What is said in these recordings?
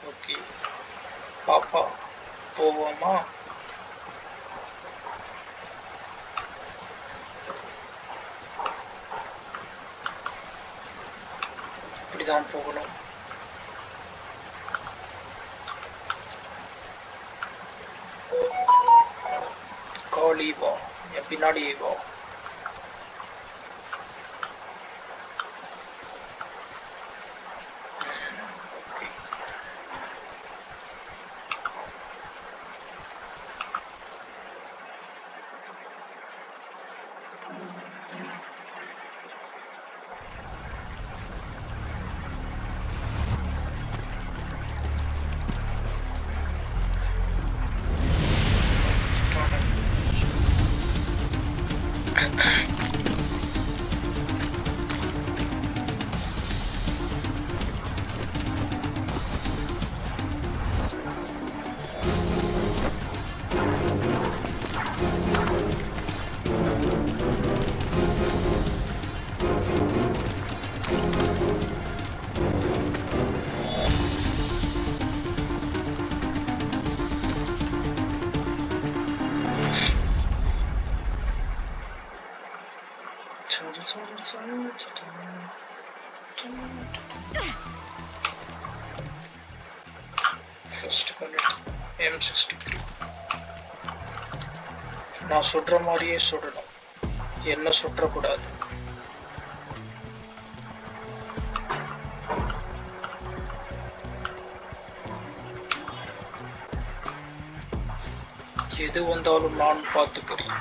Okay பாப்பா போவோமா? இப்படிதான் போகணும். காலி வா, என் பின்னாடியே வா. First M63 நான் சுடுற மாதிரியே சுடணும், என்ன சுற்றக்கூடாது. எது வந்தாலும் நான் பார்த்துக்கிறேன்.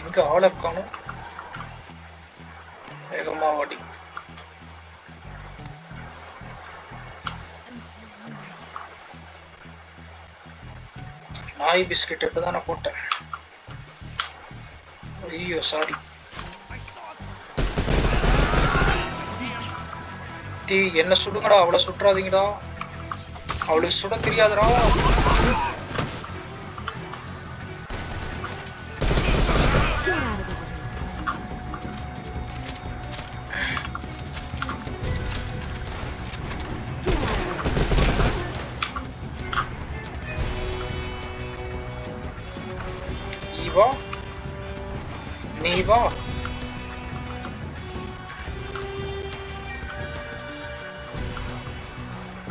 இங்க ஆளை காணும். வேகமா வாடி. நாய் பிஸ்கட் இப்பதான் நான் போட்டேன். ஐயோ சாரி. என்ன சுடுங்கடா, அவளை சுற்றாதீங்கடா, அவளுக்கு சுட தெரியாதுடா. நீ வா.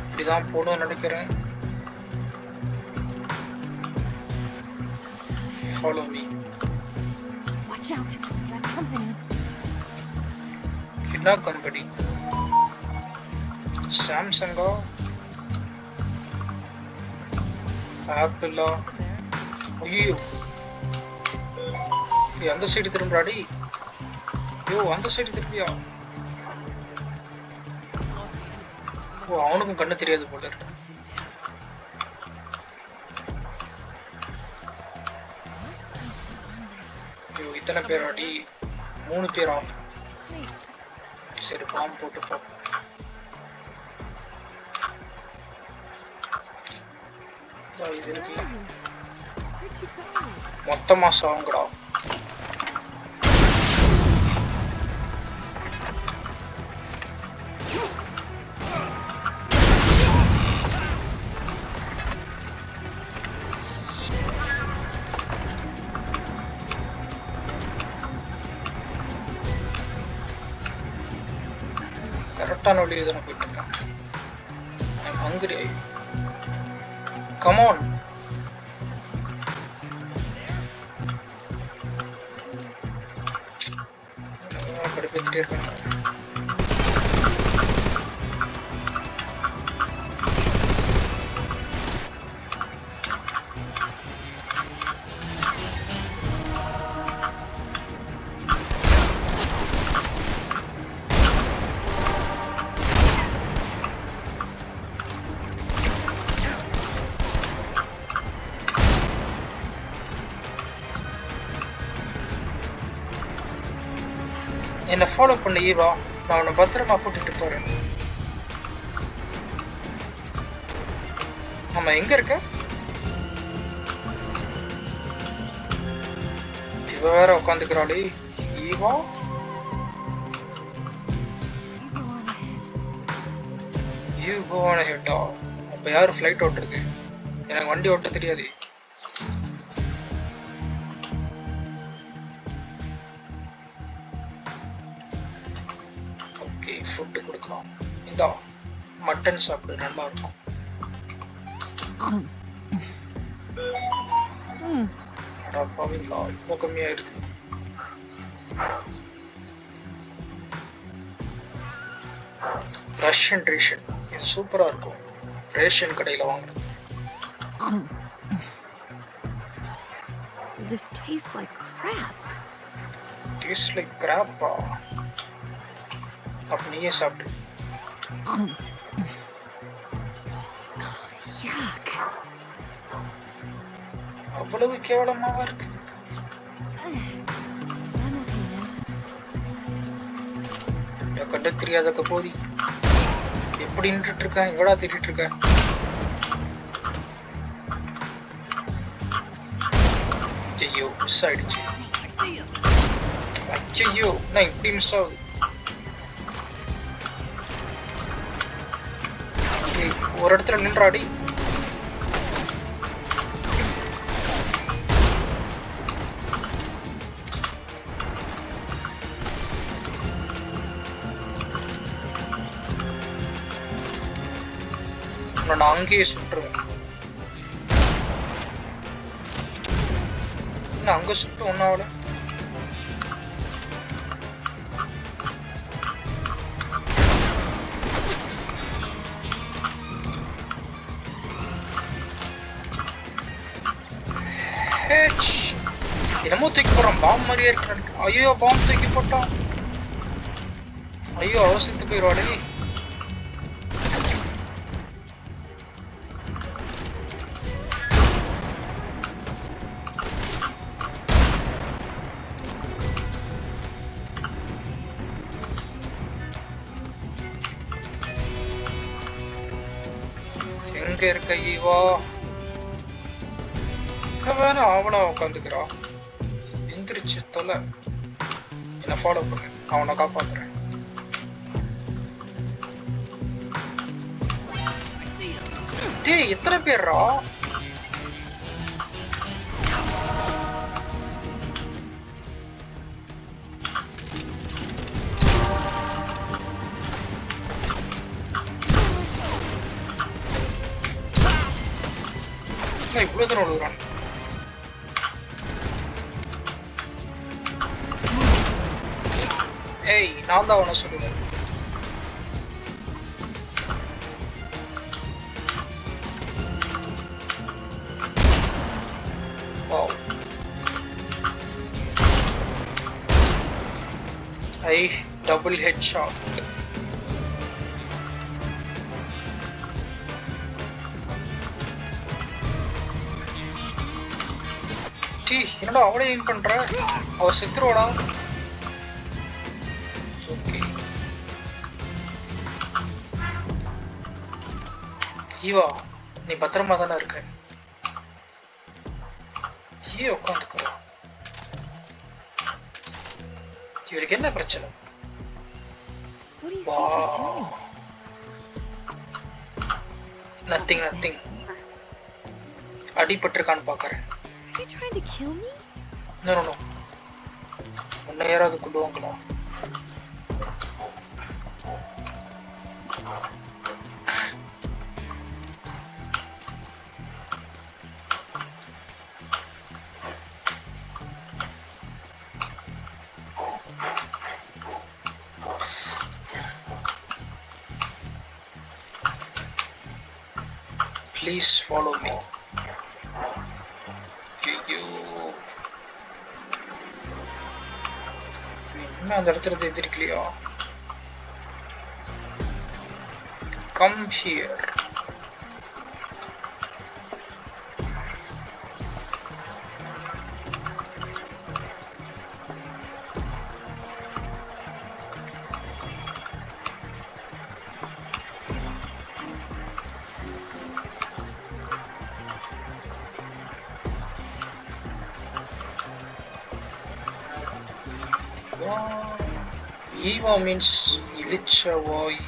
இப்படிதான் போடும் நினைக்கிறேன். Follow me. Watch out, that company. என்ன கம்பெனி? சாம்சங்கா, ஆப்பிளா? ஐயோ அந்த சைடு திரும்புறாடி. ஐயோ அந்த சைடு திரும்பியா? ஓ அவனுக்கும் கண்ணு தெரியாது போல இருக்கு. ஐயோ இத்தனை பேராடி? 3 பேரா? சரி பாம்பு போட்டு பார்ப்போம். இது இருக்குல்ல, மொத்தமா சாவுங்கடா. கரெக்டான வழியை தானே போயிட்டு இருக்கேன். I'm hungry. Come on. கடுப்பேத்திட்டே இருக்கேன். என்ன ஃபாலோ பண்ண ஈவா, நான் உன்னை பத்திரமா கூட்டிட்டு போறேன். ஆமா எங்க இருக்க? இவ வேற உட்காந்துக்கிறாளே ஈவா. யூ கோ ஆன் ஹெட்டா. அப்ப யாரு ஃப்ளைட் ஓட்டுறது? எனக்கு வண்டி ஓட்ட தெரியாது. ஓகே, ஃபுட்டு கொடுக்கலாம். இந்தா மட்டன் சாப்பிடு, நல்லா இருக்கும். அடப்பாவீங்களா, இவ்வளோ கம்மியாயிருது. ரஷ்யன் ரேஷன், இது சூப்பரா இருக்கும். ரேஷன் கடையில வாங்குறது. This tastes like crap. Tastes like crap. அப்ப நீயே சாப்பிடு. Yuck. அவ்வளவு கேவலமாக இருக்கு. I'm okay now. கண்ட தெரியாத கபோதி எப்படி நின்றுட்டு இருக்க? எங்கடா தேடிட்டு இருக்க? ஐயோ, மிஸ் ஆயிடுச்சு. ஐயோ, நான் இப்படி மிஸ் ஆகுது. ஒரு இடத்துல நின்றாடி. நான் அங்கேயே சுட்டுருவேன். அங்க சுட்டு ஒன்னாவல. என்னமோ தூக்கி போறான், பாம்பு மாதிரியே இருக்கு. ஐயோ, பாம்பு தூக்கி போட்டான். ஐயோ, அவசரத்து போயிடுவாடே. எங்க இருக்க ஈவா? வேணா அவனா உட்காந்துக்கிறா. எந்திரிச்சு தொலை. என்ன ஃபாலோ பண்ணு, அவனை காப்பாத்துறேன். டேய், எத்தனை பேர்ரா? இவ்வளவு தூரம் விழுகிறான். ஏய், நான் தான் அவனை சொல்லுவேன். I double head shot. என்னடா அவளே ஏம் பண்ற? அவ செத்துருவாடா. ஓகே, ஈவா, நீ பத்திரமா தானே இருக்க? ஜியே உட்காந்துக்கோ. இவருக்கு என்ன பிரச்சனை? Nothing nothing. அடிபட்டிருக்கான்னு பாக்குறேன். Are you trying to kill me? No, no, no. உன்னை யாராவது கொள்ளுவாங்களா? Please follow me. அந்த இடத்துல எதிர்க்கலையா? Come here. Eva means இளிச்சவாய்.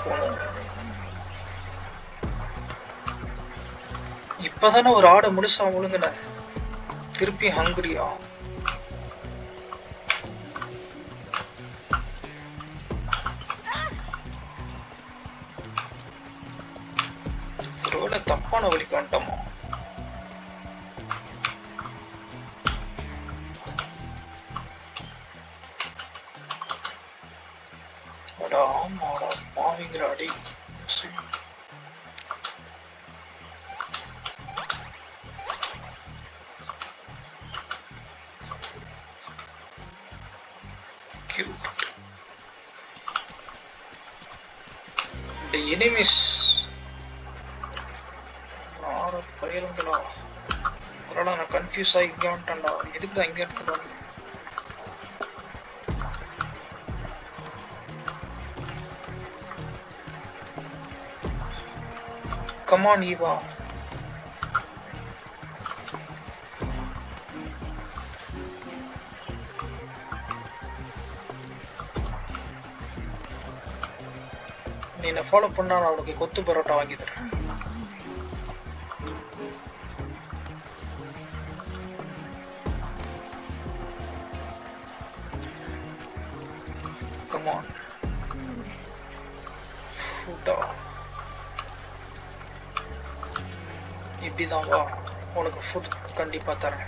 போகணும். இப்பதானே ஒரு ஆடை முழுசா முழுங்குன, திருப்பி ஹங்கிரியா? ஒருவேளை தப்பான வழிக்கு வந்துட்டோமா? அடா ஆமாடா பாவிங்கிற அடி. Cute. The enemies ஆறு பயிலுங்களா? ஒருவேளை நான் கன்ஃபியூஸ் ஆகி இங்கே வந்துட்டேன்டா. எதுக்கு தான் இங்கே எடுத்துட்டு வந்து? Come on, Eva. நீ என்ன ஃபாலோ பண்ணா நான் உனக்கு கொத்து பரோட்டா வாங்கி தரேன். Come on. ஃபுட்டா இப்படிதான் வா, உனக்கு ஃபுட் கண்டிப்பா தரேன்.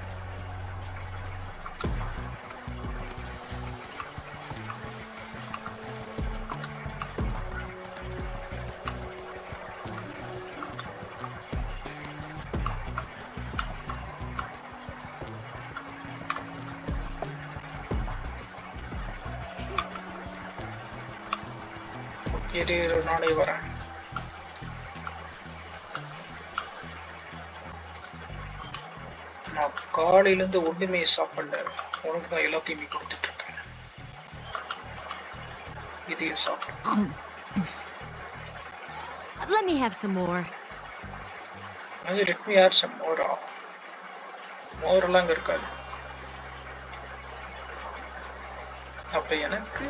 இரு நானே வரேன். நான் காலையிலேருந்து ஒண்ணுமே சாப்பிடல, உனக்கு தான் எல்லாத்தையுமே கொடுத்துட்டு இருக்கேன். இதையும் சாப்பிடு. Let me have some more. அது let me add some more. மோரெல்லாம் அங்கே இருக்காது. அப்ப எனக்கு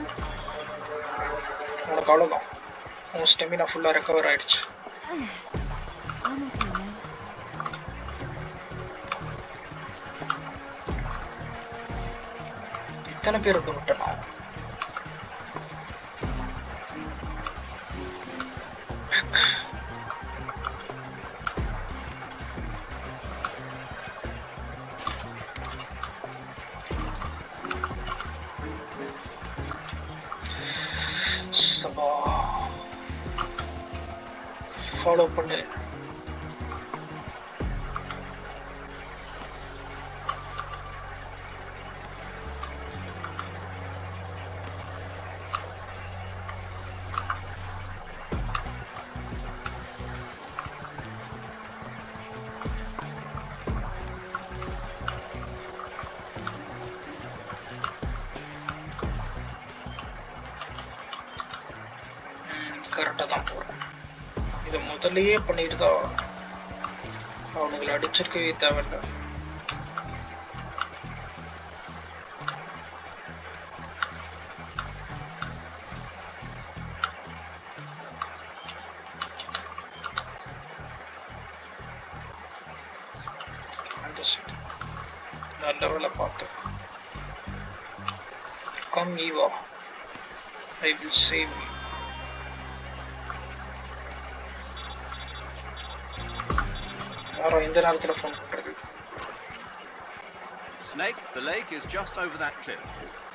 உனக்கு அவ்வளோதான். உன் ஸ்டெமினா ஃபுல்லாக ரெக்கவர் ஆயிடுச்சு. I'm okay now. இத்தனை பேருக்கு விட்டனா? ஃபாலோ பண்ணு. கரெக்டாக தான் போகிறேன். இதை முதல்லையே பண்ணிட்டு தான் அவனுங்களை அடிச்சிருக்கவே தேவையில்லை. அந்த சைடு நல்ல வேலை பார்த்தேன். Come Eva, I will save you. Snake, the lake is just over that cliff.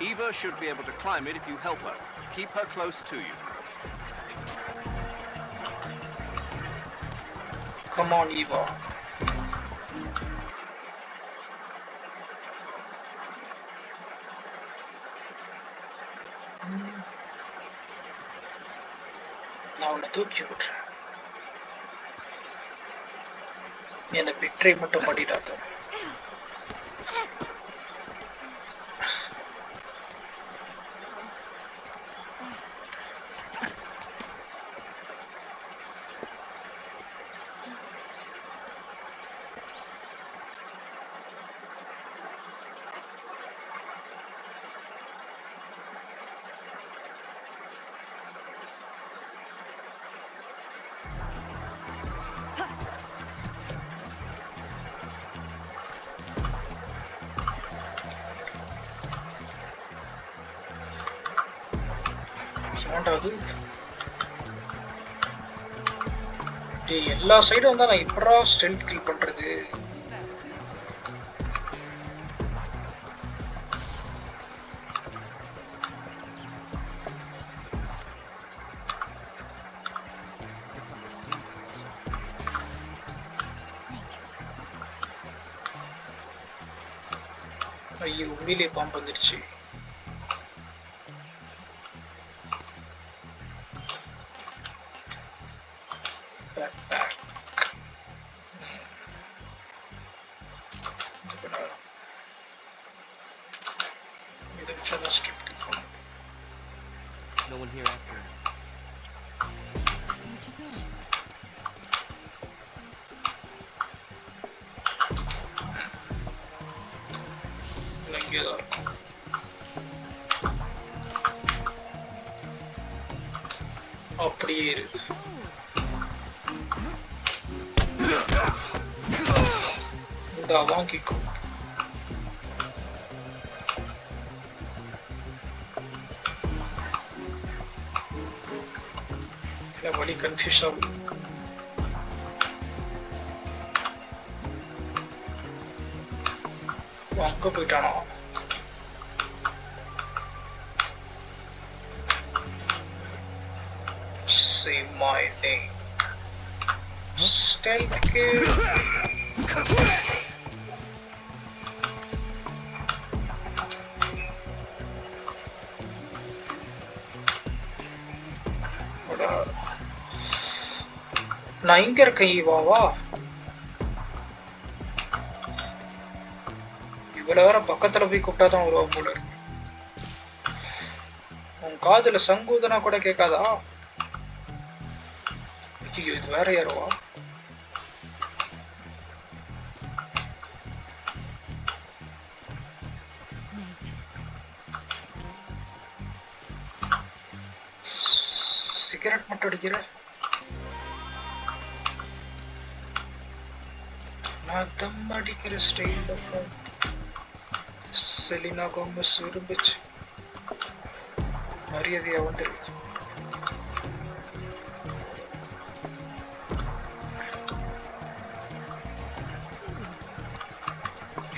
Eva should be able to climb it if you help her. Keep her close to you. Come on, Eva. நான் உன்னை தூக்கி விட்டுறேன். என்னை பிட்ரை மட்டும் பண்ணிடாத. ஏன்டாது டேய் எல்லா சைடும் வந்தா நான் இப்படா ஸ்ட்ரென்த் கில் பண்றது ஐயோ உண்மையிலே பாம்பு வந்துருச்சு No one here after. Where'd you go? இங்கேதான் இருக்கும் அப்படியே இருக்கு இந்த வாங்கிக்கும் வழி கன்ஃபியூஸ் ஆகும் அங்க போயிட்டானா say my name stealth kill நான் இங்க இருக்கேன் ஈவாவா இவ்வளவு வேற பக்கத்துல போய் கூப்பிட்டாதான் வருவா போல உன் காதுல சங்கூதனா கூட கேட்காதா ஐயோ இது வேற யாருவா சிகரெட் மட்டும் அடிக்கிற நான் தம் அடிக்கிற ஸ்டைல் செலினா கோமஸ் விரும்பிச்சு மரியாதையா வந்துருக்கு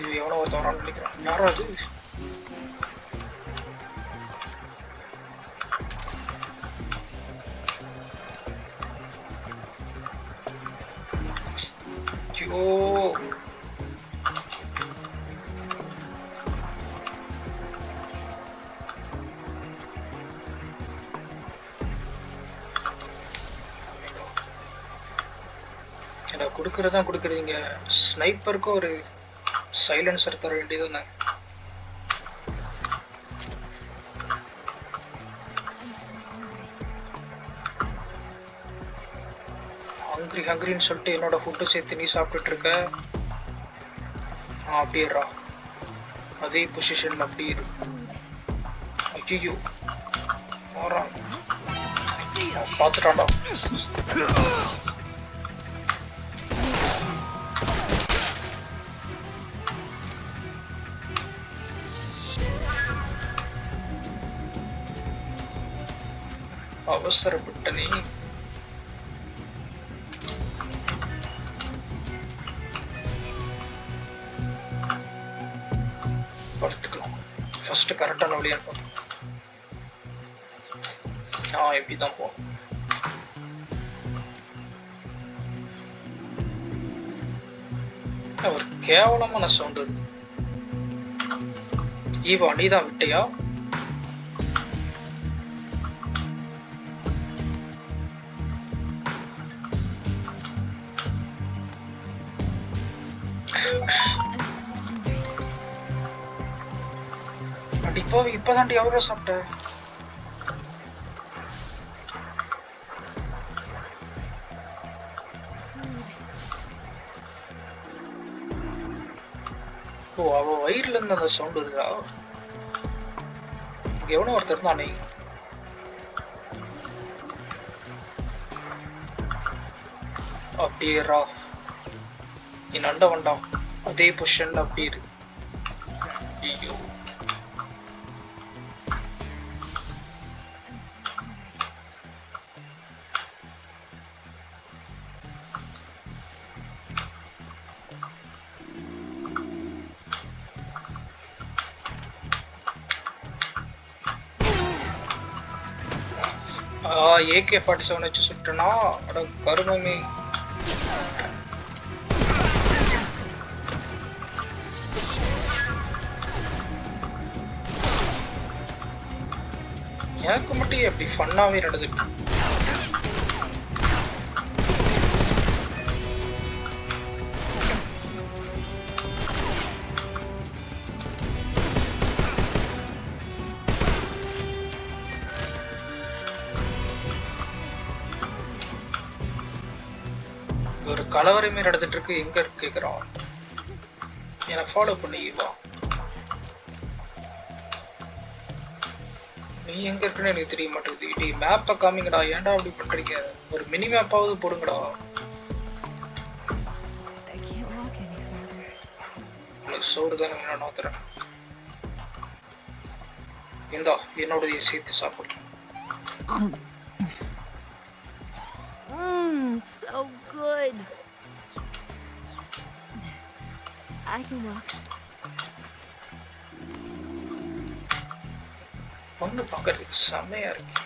இது எவ்வளோ ஒருத்தவரான்னு நினைக்கிறேன் யாரோ அது ஐயோ கொடுக்கறதான் கொடுக்குறீங்க ஸ்னைப்பருக்கு ஒரு சைலன்சர் தர வேண்டியதுதானே ஹங்கிரி ஹங்கிரின்னு சொல்லிட்டு என்னோட ஃபுட்டு சேர்த்து நீ சாப்பிட்டுட்டு இருக்க அப்படியேறா அதே பொசிஷன்ல அப்படி இரு ஐயோ வரான் பார்த்துட்டான்டா அவசரப்பட்ட நீ படுத்துக்கலாம் ஃபர்ஸ்ட் கரெக்டான வழியா இருக்கும் இப்படிதான் போகும் ஒரு கேவலமான சவுண்ட் வருது ஈவா நீதான் விட்டியா இப்பதாண்டி எவ்வளோ சாப்பிட்ட ஓ அவ வயிறுல இருந்து அந்த சவுண்ட் வருதா எவனோ ஒருத்தர் இருந்தானே அப்படியேரா நீ நண்ட வேண்டாம் அதே பொசிஷன்ல அப்படி இரு ஐயோ AK-47 வச்சு சுட்டனா அட கருமமே. எனக்கு மட்டும் எப்படி ஃபன்னாவே நடந்துட்டு. ஒரு கலவரமே நடந்துட்டு இருக்கு. எங்க இருக்கு கேக்குறான். என்ன ஃபாலோ பண்ணி வா. நீ எங்க இருக்குன்னு எனக்கு தெரிய மாட்டேங்குது. டேய் மேப்பை காமிங்கடா. ஏன்டா அப்படி பண்றீங்க? ஒரு மினி மேப்பாவது போடுங்கடா. I can't walk any further. உனக்கு சோறு தானே நான் நோத்துறேன். இந்தா என்னோட சேர்த்து சாப்பிடு. So good. I can walk. பொண்ணு பார்க்கறதுக்கு செம்மையா இருக்கு.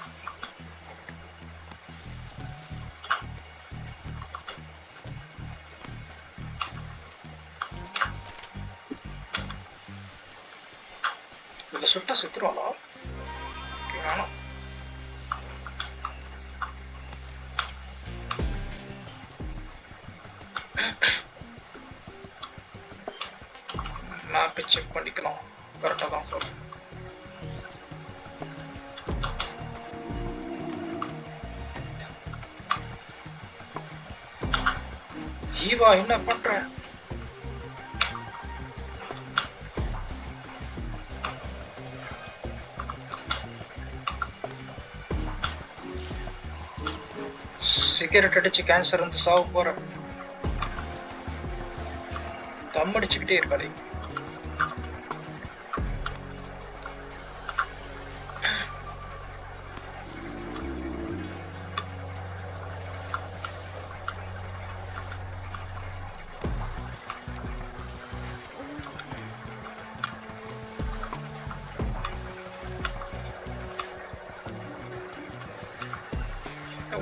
இதுல சுட்டா செத்துருவாளா? வேணாம். மேப்பை செக் பண்ணிக்கலாம். கரெக்டாக தான் போகும். ஈவா என்ன பண்ற? சிகரெட் அடிச்சு கேன்சர் வந்து சாவ போற. தம் அடிச்சுக்கிட்டே இருக்காரு.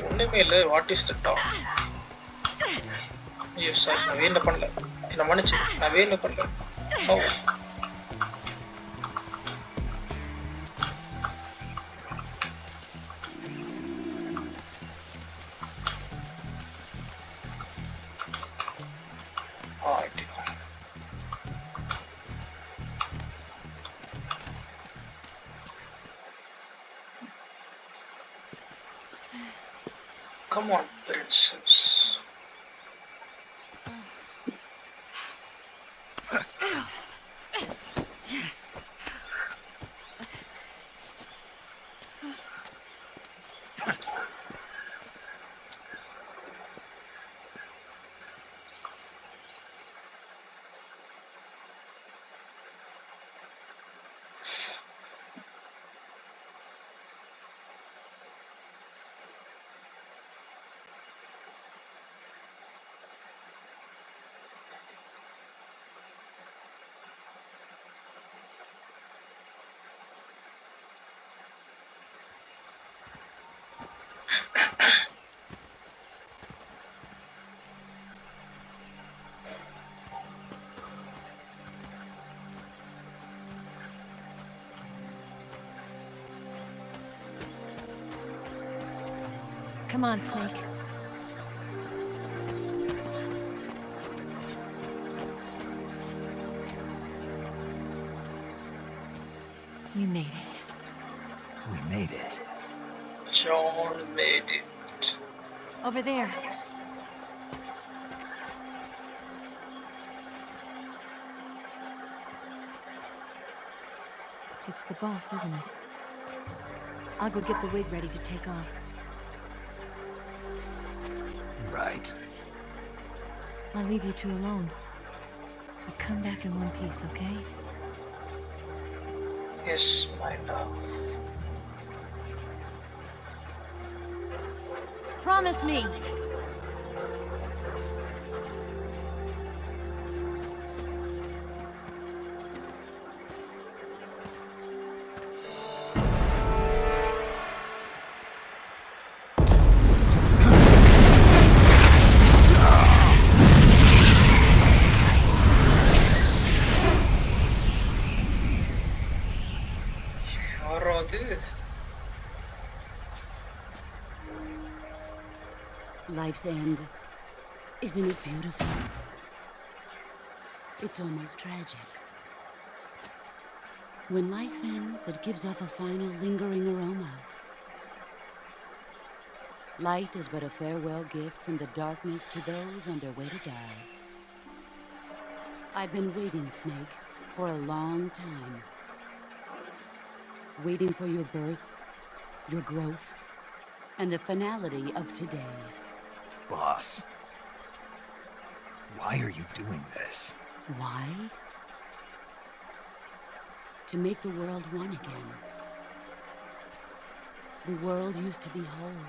ஒண்ணுமே இல்லை. What is the talk? ஐயோ சார், நான் வேணும் பண்ணல. என்ன மன்னிச்சு, நான் வேணும் பண்ணல. No. Come on, princess. Come on, Snake. You made it. We made it. John made it. Over there. It's the boss, isn't it? I'll go get the wig ready to take off. Right. I'll leave you two alone. But come back in one piece, okay? Yes, my love. Promise me! யாரா அது? Life's end. Isn't it beautiful? It's almost tragic. When life ends, it gives off a final lingering aroma. Light is but a farewell gift from the darkness to those on their way to die. I've been waiting, Snake, for a long time. Waiting for your birth, your growth, and the finality of today. Boss. Why are you doing this? Why? To make the world one again. The world used to be whole.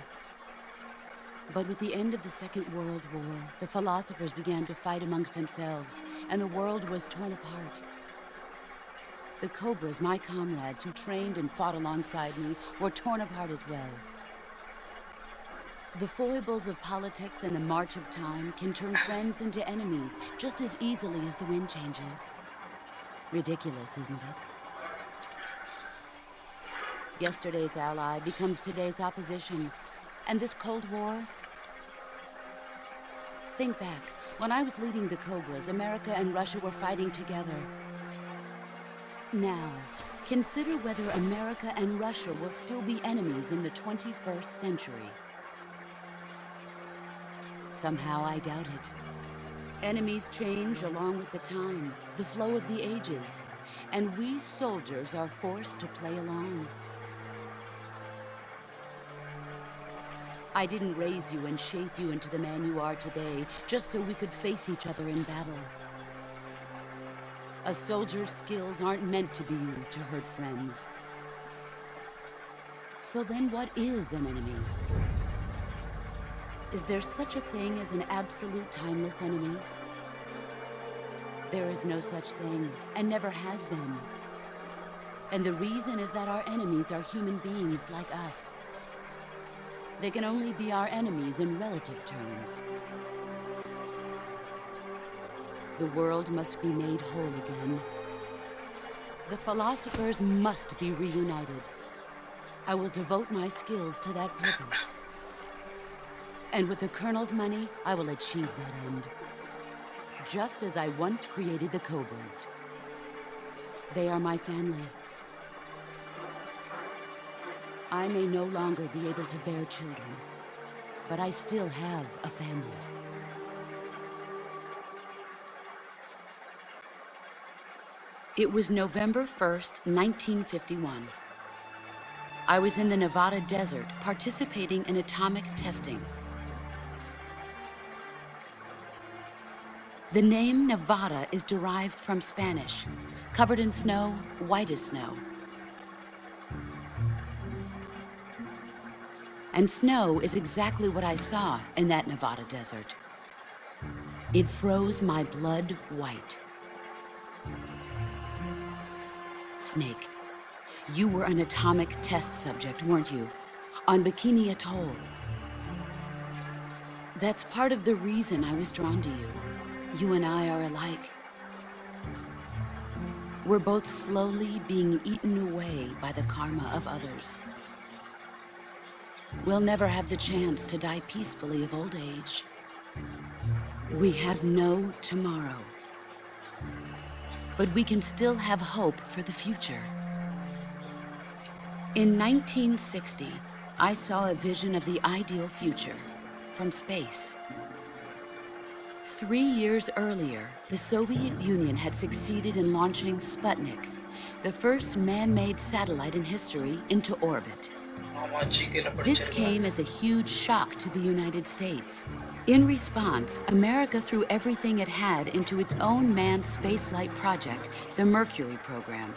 But with the end of the Second World War, the philosophers began to fight amongst themselves, and the world was torn apart. The Cobras, my comrades who trained and fought alongside me, were torn apart as well. The foibles of politics and the march of time can turn friends into enemies just as easily as the wind changes. Ridiculous, isn't it? Yesterday's ally becomes today's opposition. And this Cold War? Think back. When I was leading the Cobras, America and Russia were fighting together. Now, consider whether America and Russia will still be enemies in the 21st century. Somehow I doubt it. Enemies change along with the times, the flow of the ages, and we soldiers are forced to play along. I didn't raise you and shape you into the man you are today just so we could face each other in battle. A soldier's skills aren't meant to be used to hurt friends. So then what is an enemy? Is there such a thing as an absolute timeless enemy? There is no such thing, and never has been. And the reason is that our enemies are human beings like us. They can only be our enemies in relative terms. The world must be made whole again. The philosophers must be reunited. I will devote my skills to that purpose. And with the Colonel's money, I will achieve that end. Just as I once created the Cobras. They are my family. I may no longer be able to bear children, but I still have a family. It was November 1st, 1951. I was in the Nevada desert participating in atomic testing. The name Nevada is derived from Spanish, covered in snow, white as snow. And snow is exactly what I saw in that Nevada desert. It froze my blood white. Snake, you were an atomic test subject, weren't you? On Bikini Atoll. That's part of the reason I was drawn to you. You and I are alike. We're both slowly being eaten away by the karma of others. We'll never have the chance to die peacefully of old age. We have no tomorrow. But we can still have hope for the future. In 1960, I saw a vision of the ideal future from space. 3 years earlier, the Soviet Union had succeeded in launching Sputnik, the first man-made satellite in history, into orbit. This came as a huge shock to the United States. In response, America threw everything it had into its own manned spaceflight project, the Mercury program.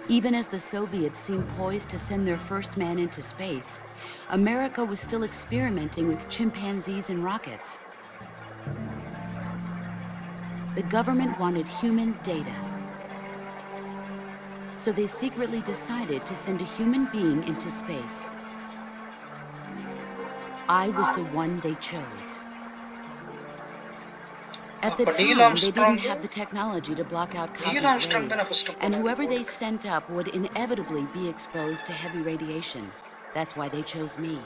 Even as the Soviets seemed poised to send their first man into space, America was still experimenting with chimpanzees and rockets. The government wanted human data. So they secretly decided to send a human being into space. I was the one they chose. At the But Neil time, they Armstrong, didn't have the technology to block out Neil cosmic Armstrong then rays, first and whoever they sent up would inevitably be exposed to heavy radiation. That's why they chose me.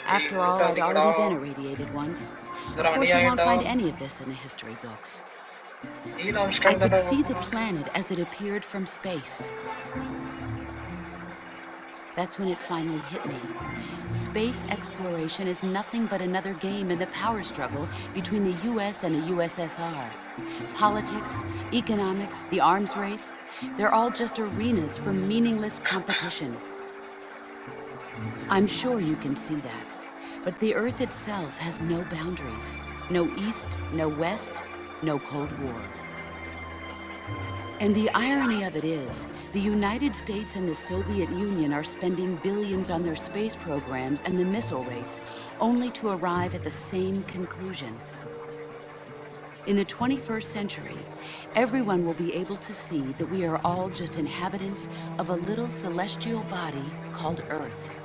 After all, I'd already been irradiated once. Of course, you won't find any of this in the history books. Neil I Armstrong could then see the planet as it appeared from space. That's when it finally hit me. Space exploration is nothing but another game in the power struggle between the US and the USSR. Politics, economics, the arms race, they're all just arenas for meaningless competition. I'm sure you can see that, but the Earth itself has no boundaries. No East, no West, no Cold War. And the irony of it is, the United States and the Soviet Union are spending billions on their space programs and the missile race, only to arrive at the same conclusion. In the 21st century, everyone will be able to see that we are all just inhabitants of a little celestial body called Earth.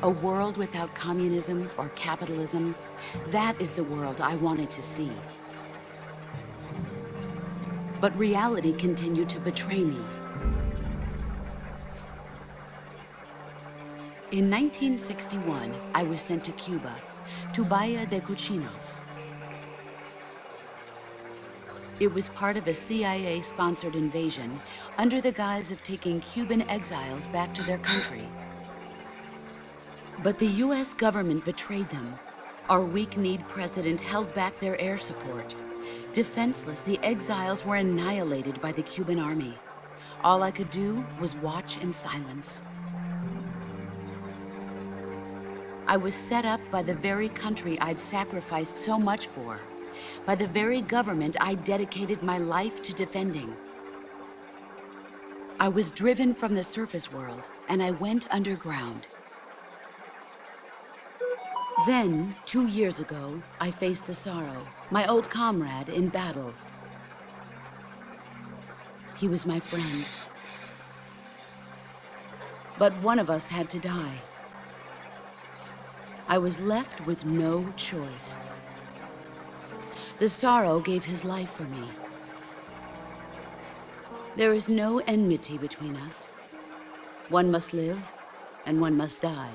A world without communism or capitalism, that is the world I wanted to see. But reality continued to betray me. In 1961, I was sent to Cuba, to Bahia de Cochinos. It was part of a CIA-sponsored invasion under the guise of taking Cuban exiles back to their country. But the US government betrayed them. Our weak-kneed president held back their air support. Defenseless, the exiles were annihilated by the Cuban army. All I could do was watch in silence. I was set up by the very country I'd sacrificed so much for, by the very government I dedicated my life to defending. I was driven from the surface world, and I went underground. Then, 2 years ago, I faced the Sorrow, my old comrade in battle. He was my friend. But one of us had to die. I was left with no choice. The Sorrow gave his life for me. There is no enmity between us. One must live, and one must die.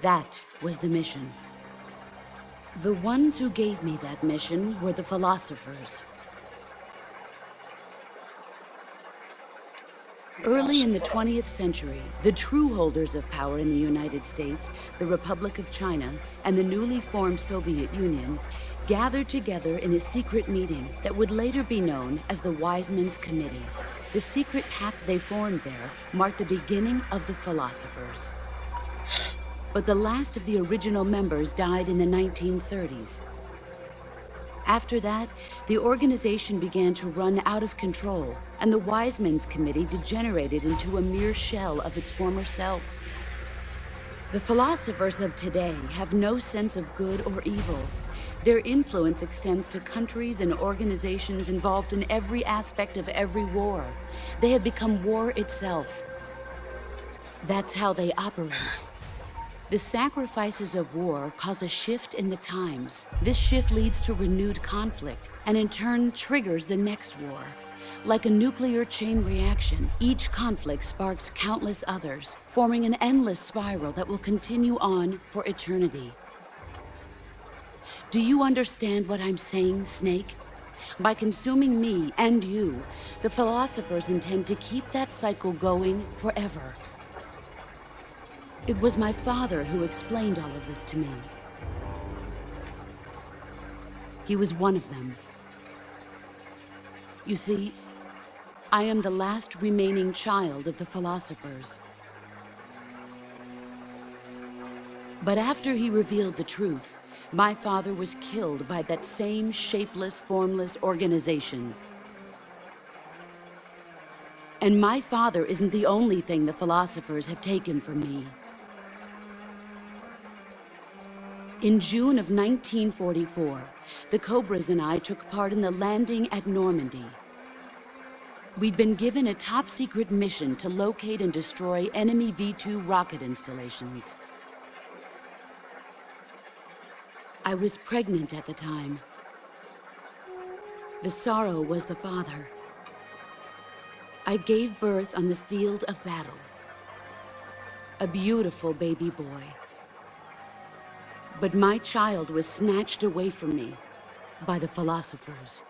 That was the mission. The ones who gave me that mission were the philosophers. Early in the 20th century, the true holders of power in the United States, the Republic of China, and the newly formed Soviet Union gathered together in a secret meeting that would later be known as the Wiseman's Committee. The secret pact they formed there marked the beginning of the philosophers. But the last of the original members died in the 1930s. After that, the organization began to run out of control, and the Wiseman's Committee degenerated into a mere shell of its former self. The philosophers of today have no sense of good or evil. Their influence extends to countries and organizations involved in every aspect of every war. They have become war itself. That's how they operate. The sacrifices of war cause a shift in the times. This shift leads to renewed conflict, and in turn triggers the next war. Like a nuclear chain reaction, each conflict sparks countless others, forming an endless spiral that will continue on for eternity. Do you understand what I'm saying, Snake? By consuming me and you, the philosophers intend to keep that cycle going forever. It was my father who explained all of this to me. He was one of them. You see, I am the last remaining child of the philosophers. But after he revealed the truth, my father was killed by that same shapeless, formless organization. And my father isn't the only thing the philosophers have taken from me. In June of 1944, the Cobras and I took part in the landing at Normandy. We'd been given a top-secret mission to locate and destroy enemy V-2 rocket installations. I was pregnant at the time. The sorrow was the father. I gave birth on the field of battle. A beautiful baby boy. But my child was snatched away from me by the philosophers.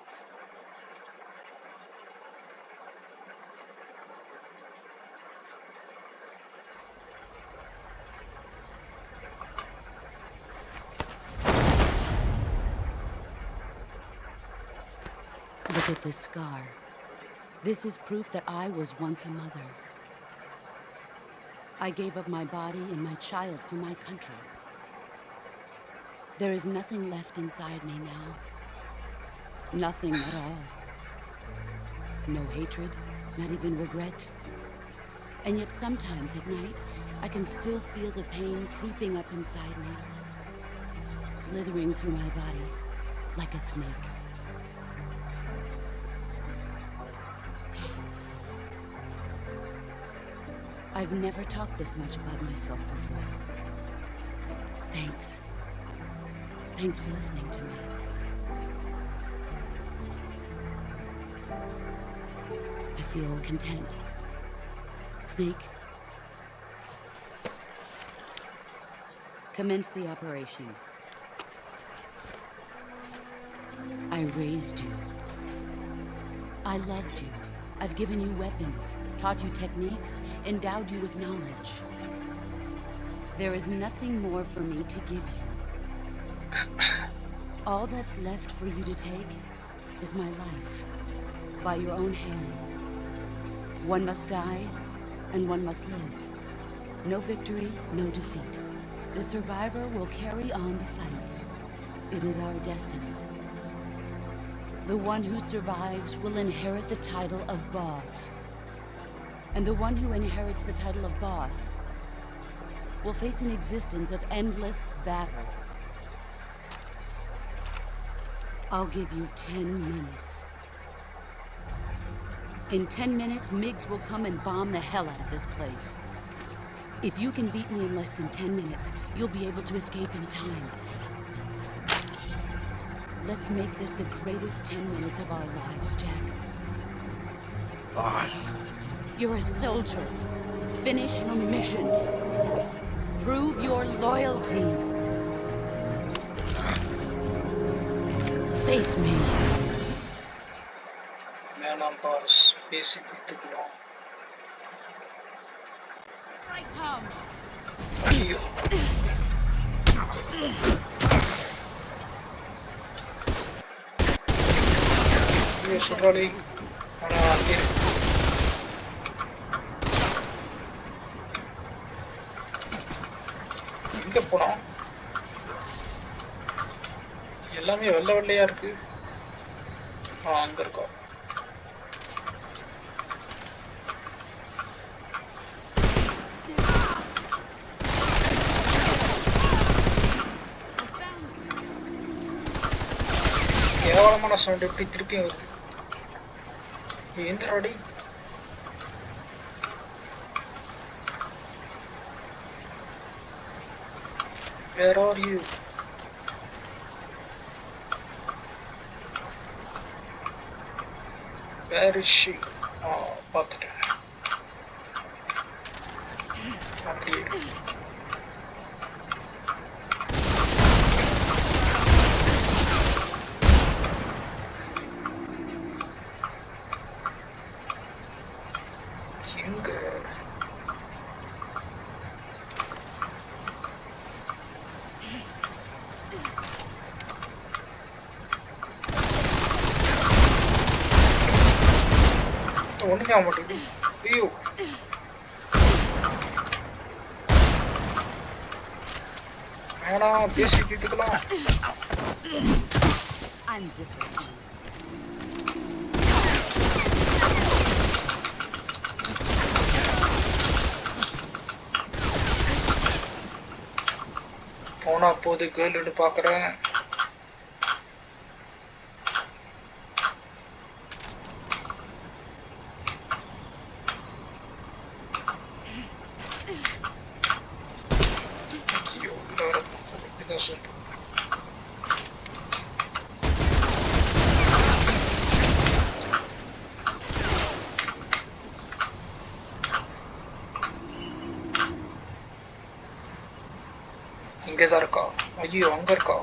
Look at this scar. This is proof that I was once a mother. I gave up my body and my child for my country. There is nothing left inside me now. Nothing at all. No hatred, not even regret. And yet sometimes at night, I can still feel the pain creeping up inside me, slithering through my body like a snake. I've never talked this much about myself before. Thanks. Thanks for listening to me. I feel content. Snake, commence the operation. I raised you. I loved you. I've given you weapons, taught you techniques, endowed you with knowledge. There is nothing more for me to give you. All that's left for you to take is my life, by your own hand. One must die, and one must live. No victory, no defeat. The survivor will carry on the fight. It is our destiny. The one who survives will inherit the title of boss. And the one who inherits the title of boss will face an existence of endless battle. I'll give you 10 minutes. In 10 minutes, MiGs will come and bomb the hell out of this place. If you can beat me in less than 10 minutes, you'll be able to escape in time. Let's make this the greatest 10 minutes of our lives, Jack. Boss. You're a soldier. Finish your mission. Prove your loyalty. Face me. வேணாம் pass பேசி தீர்த்துக்கலாம். I come. ஐயோ ஐயோ சுடுறாளே. ஆனா அங்கே எங்க போனோம்? எல்லாமே வெள்ளை வெள்ளையா இருக்கு. அங்க இருக்கோம். கேவலமான சவுண்ட் எப்படி திருப்பியும் வருது? எந்திரடி. Where are you? Where is she? பார்த்துட்டேன். அப்படியே எங்க ஒண்ணுமே ஆக மாட்டேங்குது. ஐயோ வேணாம் பேசி தீர்த்துக்கலாம். I'm disappointed. போனா போது கேர்ள்னு பாக்குறேன். ஐயோ இப்படிதான் சொல்றேன். இங்கதான் இருக்கா? ஐயோ அங்க இருக்கா?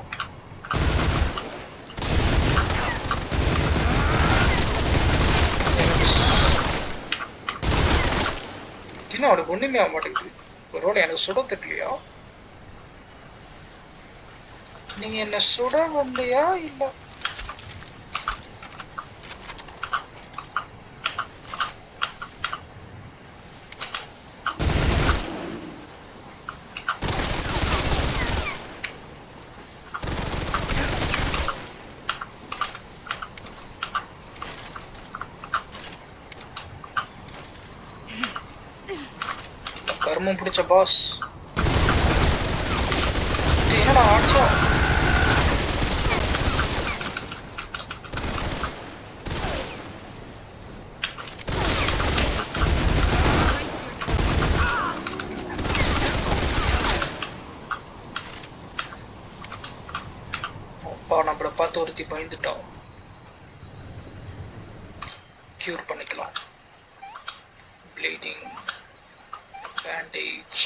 என்ன அவனுக்கு ஒண்ணுமே ஆக மாட்டேங்குது. ஒருவேளை எனக்கு சுட தெரியலையா? நீங்க என்ன சுட வந்தியா இல்ல? கர்மம் பிடிச்ச பாஸ் என்னடா ஆச்சோ? அப்பா நம்மளை பார்த்து ஒருத்தி பயந்துட்டோம். கியூர் பண்ணிக்கலாம். Bleeding bandage.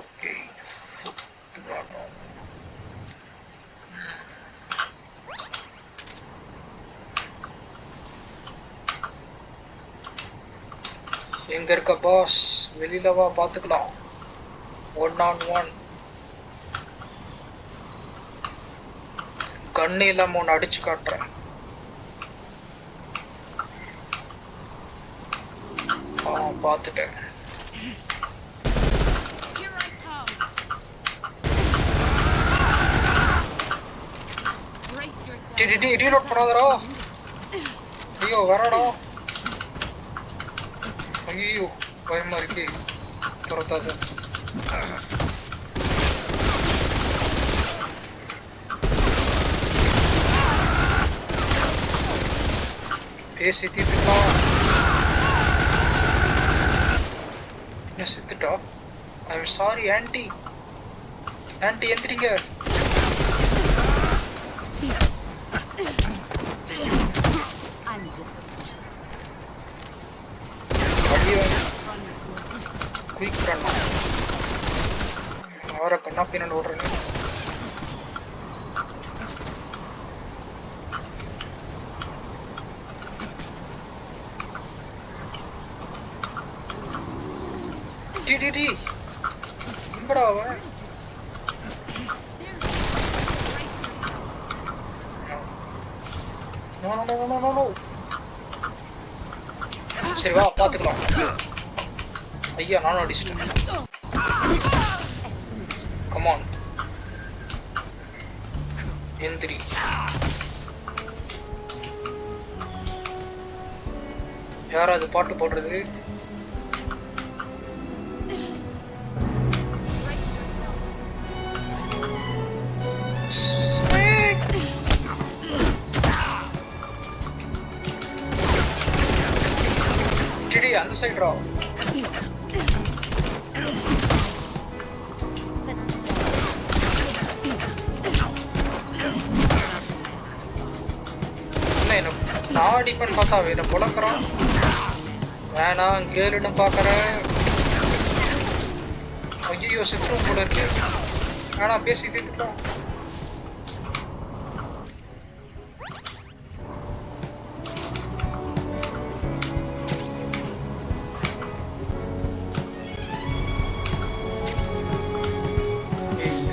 Okay. Foot bottom. எங்க இருக்க பாஸ்? வெளியில வா பாத்துக்கலாம். 1-on-1 கண்ணு இல்லாம ஒன்று அடிச்சு காட்டுறேன். பார்த்துட்டேன். ரீலோட் பண்ணாதடா. ஐயோ வரடா. ஐயோ பயமா இருக்கு. துரத்தாது. பேசி தீர்த்துக்கலாம். என்ன செத்துட்டா? I am sorry anti. Anti எந்திரிங்க. குயிக் பண்ணா அவரை கண்ணா பின்னாடி ஓடுறேன்னு. எங்கடா அவன்? சரி வா பாத்துக்கலாம். ஐயா நானும் அடிச்சிட்டேன். கமான் எந்திரி. யாராவது பாட்டு போடுறது? அந்த சைடு ரா. என்ன நான் அடிப்பேன்னு பார்த்தா இதை புழக்கிறான். வேணாம் கேளுன்னு பார்க்குறேன். ஐயோ சித்திரம் கூட இருக்கு. வேணாம் பேசி தீர்த்துக்கலாம்.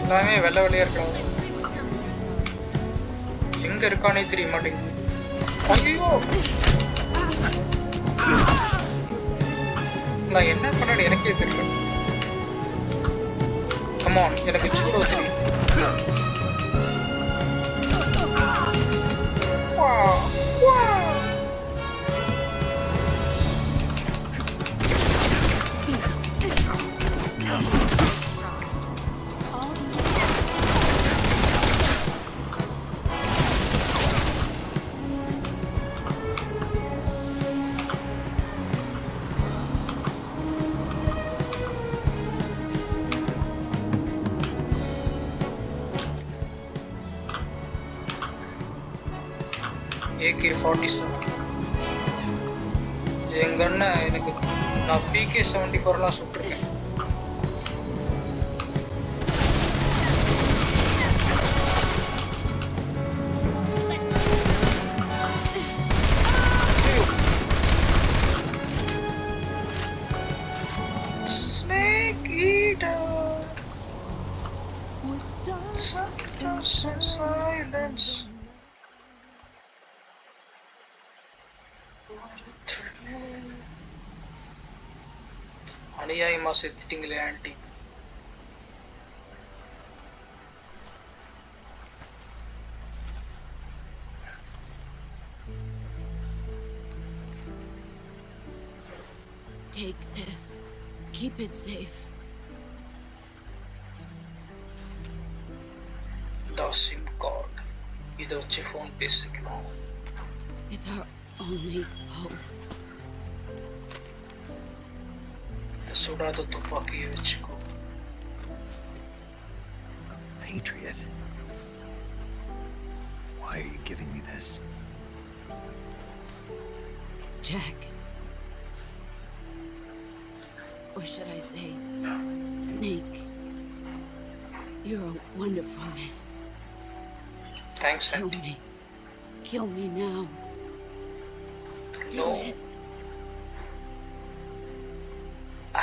எல்லாமே வெள்ளை வெள்ளையா இருக்கிறாங்க. எங்க இருக்கானே தெரிய மாட்டேங்குது. ஐயோ நான் என்ன பண்ண எனக்கே தெரியல. கமான் எனக்கு சூடோ தெரியும். AK-47 எங்க அண்ணன் எனக்கு நான் PK-74லாம் சுட்டிருக்கேன். Snake eater. Sometimes in silence. அநியாயமா செத்துட்டீங்களே aunty. Take this. Keep it safe. The SIM card. இதை வச்சு ஃபோன் பேசிக்கலாம். It's our only hope. இந்த சுடாத துப்பாக்கியை வச்சுக்கோ. A patriot? Why are you giving me this? Jack. Or should I say, Snake. You're a wonderful man. Thanks, Kill Auntie. me. Kill me now. Do No. it.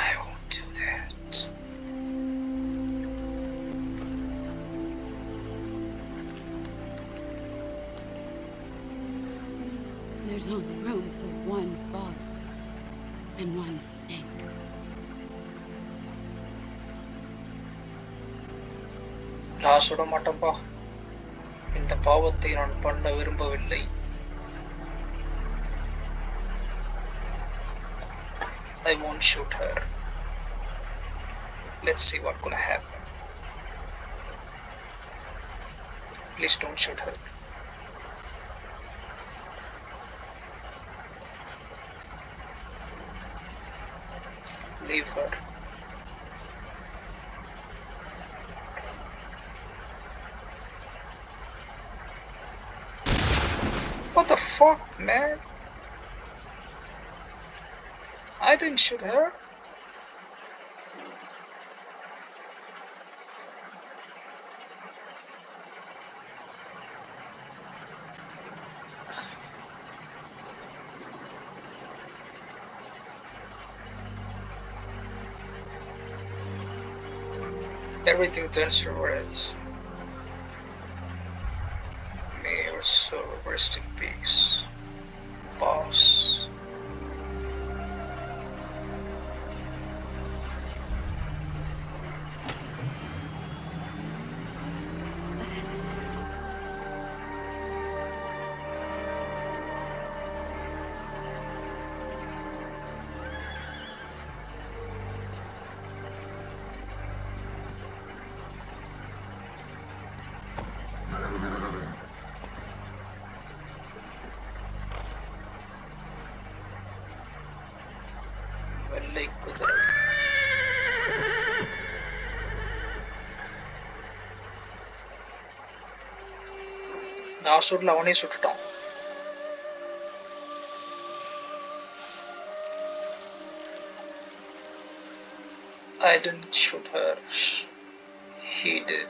I won't do that. There's only room for one boss and one snake. நான் சுட மாட்டேன்பா. இந்த பாவத்தை நான் பண்ண விரும்பவில்லை. I won't shoot her. Let's see what's gonna happen. Please don't shoot her. Leave her. What the fuck, man? I didn't shoot her. Everything turns to red. May your soul rest in peace, boss. வெள்ளை குதிரை. நான் சுடல, அவனே சுட்டுட்டான். I didn't shoot her. He did.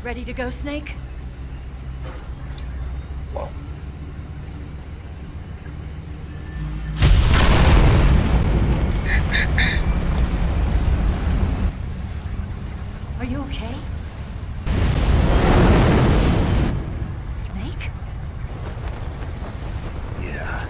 Ready to go, Snake? Wow. Are you okay? Snake? Yeah.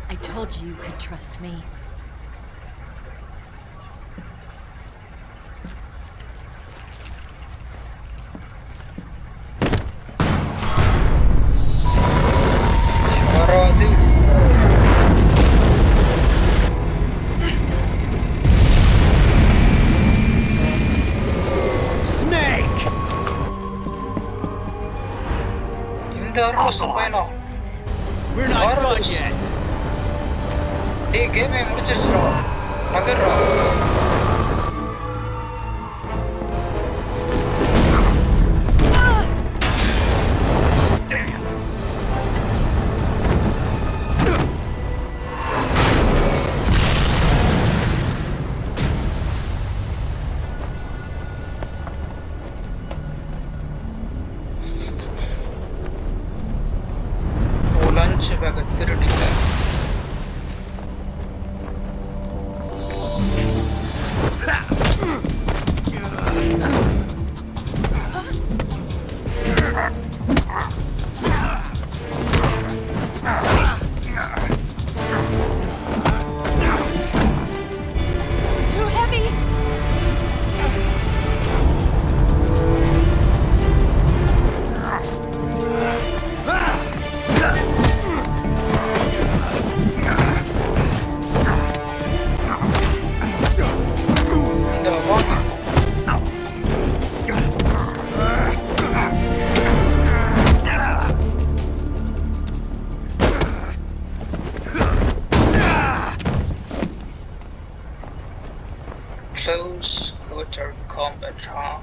I told you you could trust me. ఎవరో అది Snake! ఇంతవరకు వస్తుంది పైన We're not done Marvelous. yet. டேய் கேமே முடிச்சிருச்சுடா நகர்றா ஓ லஞ்ச் பேக் திருடிட்டேன் Too heavy! இந்த வாங்க close quarter combat, huh?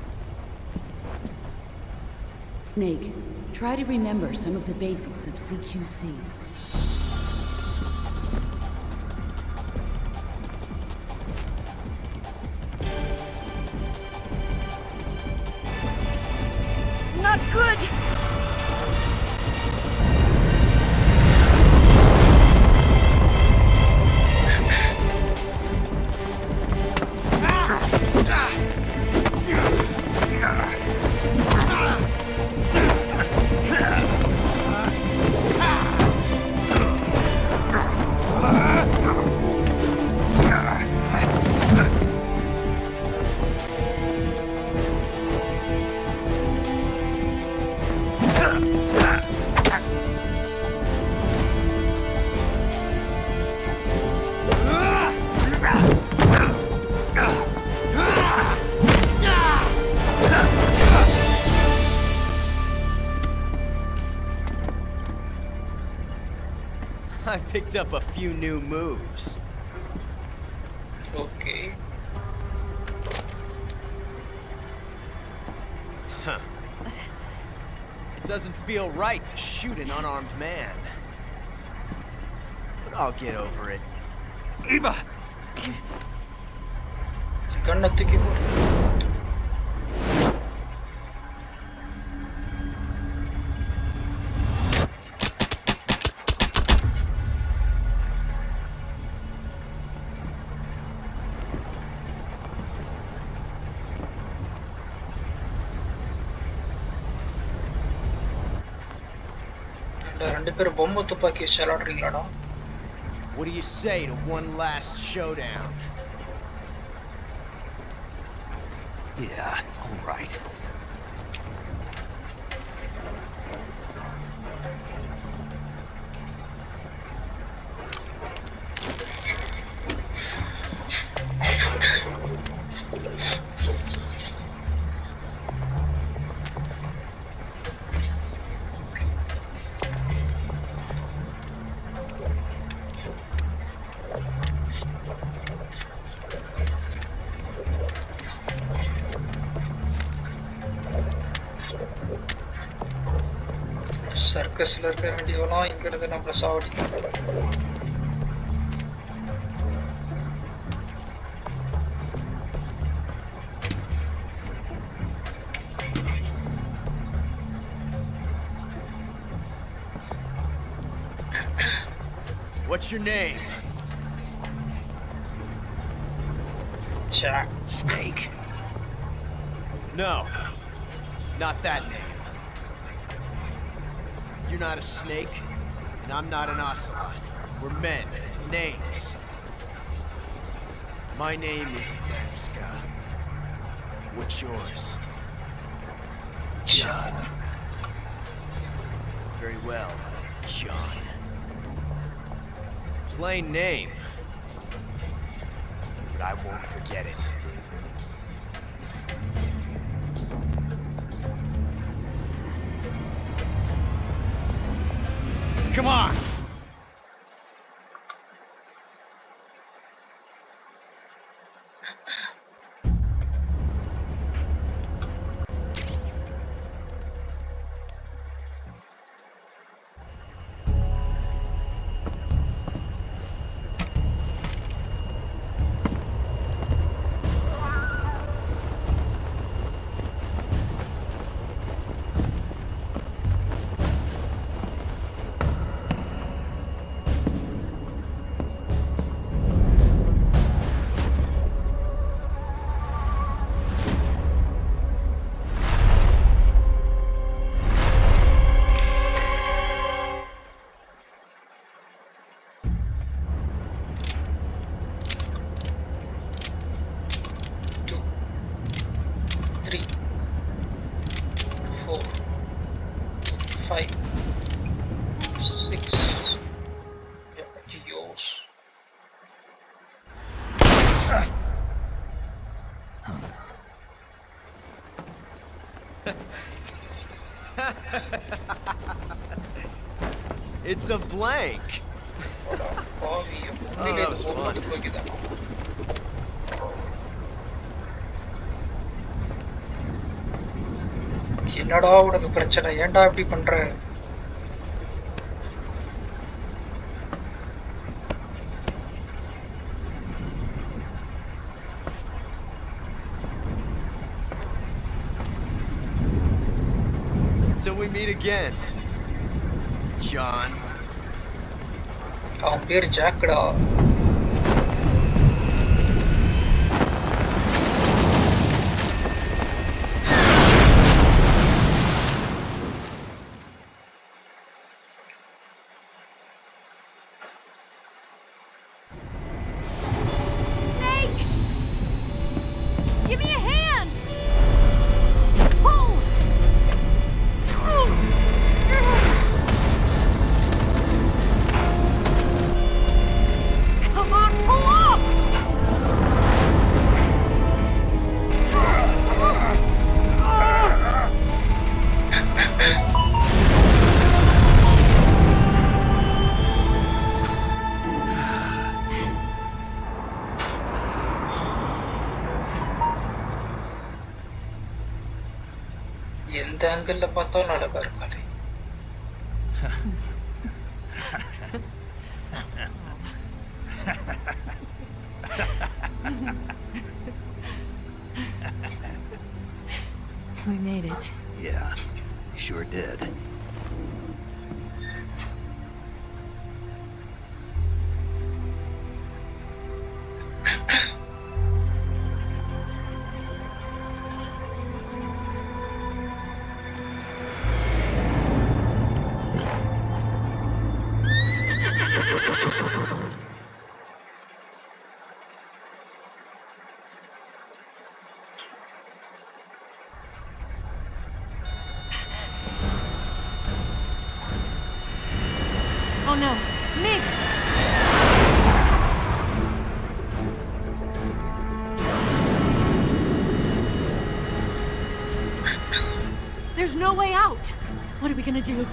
Snake, try to remember some of the basics of CQC. Not good! I picked up a few new moves. Okay. It doesn't feel right to shoot an unarmed man. But I'll get over it. Eva! Gonna take it. ரெண்டு பேரும் பொம்மை துப்பாக்கி வச்சு விளையாடுறீங்களாடா What do you say to one last showdown? Yeah, all right. சர்க்கஸ்ல இருக்க வேண்டியவெல்லாம் இங்க இருந்து நம்மள சாவடிக்கும். What's your name? Jack. Snake. No, not that name. You're not a snake, and I'm not an ocelot. We're men, names. My name is Adamska. What's yours? John. Very well, John. Plain name, but I won't forget it. Come on! It's a blank. that was fun. என்னடா உனக்கு பிரச்சனை ஏன்டா இப்படி பண்ற Until we meet again, John. அவன் பேர் jackdaw எந்த angle பார்த்தாலும் அழகா இருக்காளே We made it. Yeah, we sure did. Oh no, Mix! There's no way out! What are we gonna do?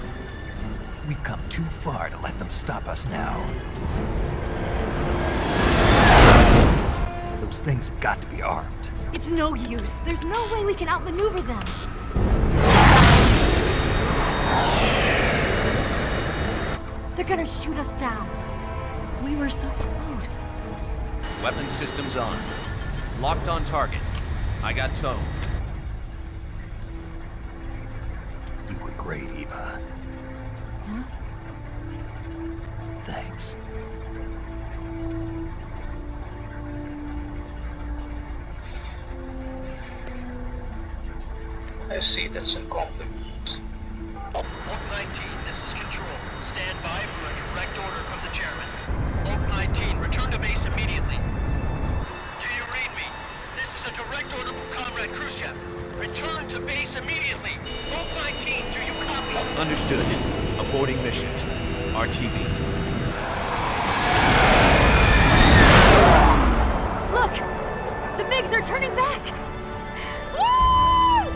We've come too far to let them stop us now. Those things have got to be armed. It's no use. There's no way we can outmaneuver them. They're gonna shoot us down. We were so close. Weapon systems on. Locked on target. I got towed. You were great, Eva. Huh? Thanks. I see, that's a compliment. Oak 19, this is Control. Stand by for a direct order from the chairman. Oak 19, return to base immediately. Do you read me? This is a direct order from Comrade Khrushchev. Return to base immediately. Oak 19, do you copy? Understood. Aborting mission. RTB. Look! The MiGs are turning back! Woo!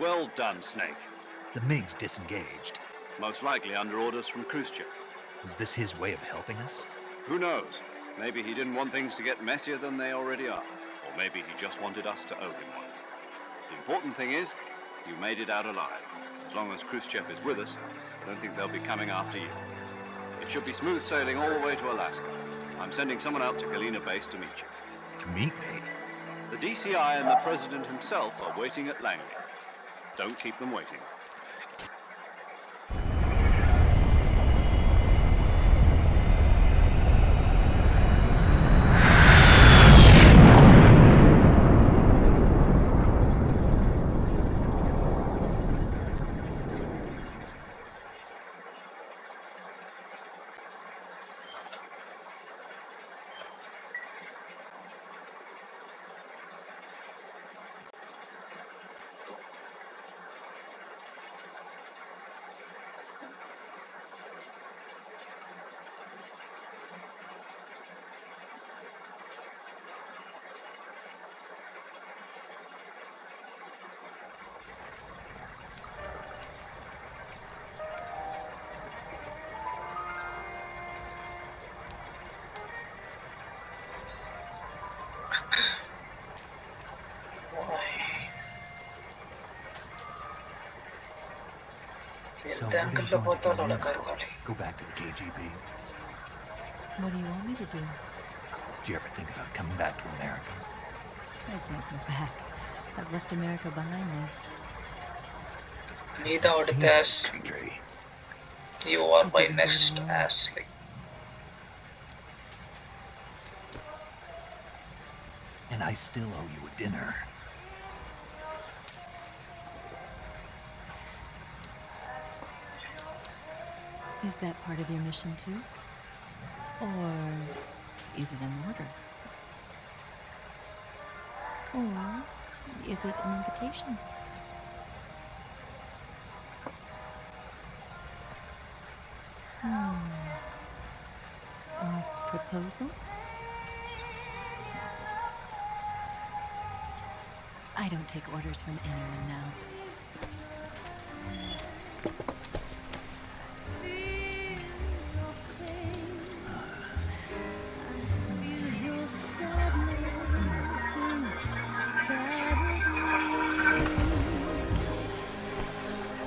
Well done, Snake. The MiGs disengaged. Most likely under orders from Khrushchev. Was this his way of helping us? Who knows? Maybe he didn't want things to get messier than they already are. Or maybe he just wanted us to owe him one. The important thing is, you made it out alive. As long as Khrushchev is with us, I don't think they'll be coming after you. It should be smooth sailing all the way to Alaska. I'm sending someone out to Galena Base to meet you. To meet me? The DCI and the President himself are waiting at Langley. Don't keep them waiting. So Then what are you Uncle going to do Lapota now? Karkali. Go back to the KGB? What do you want me to do? Did you ever think about coming back to America? I can't go back. I've left America behind me. Neither would Save this. this country. You are I my didn't do it next alone. Ashley. And I still owe you a dinner. Is that part of your mission too? Or is it an order? Or is it an invitation? Or proposal? I don't take orders from anyone now.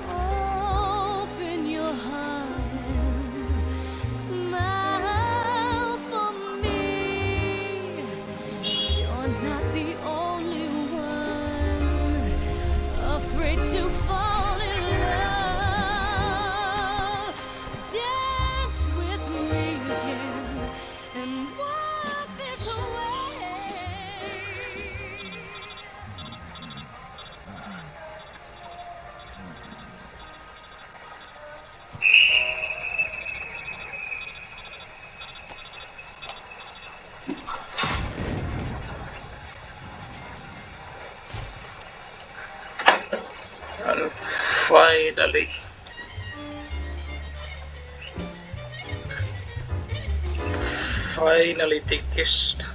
Open your heart and smile for me. You're not the only one afraid to fall in love. Dance with me again and walk this way. And finally. Finally they kissed.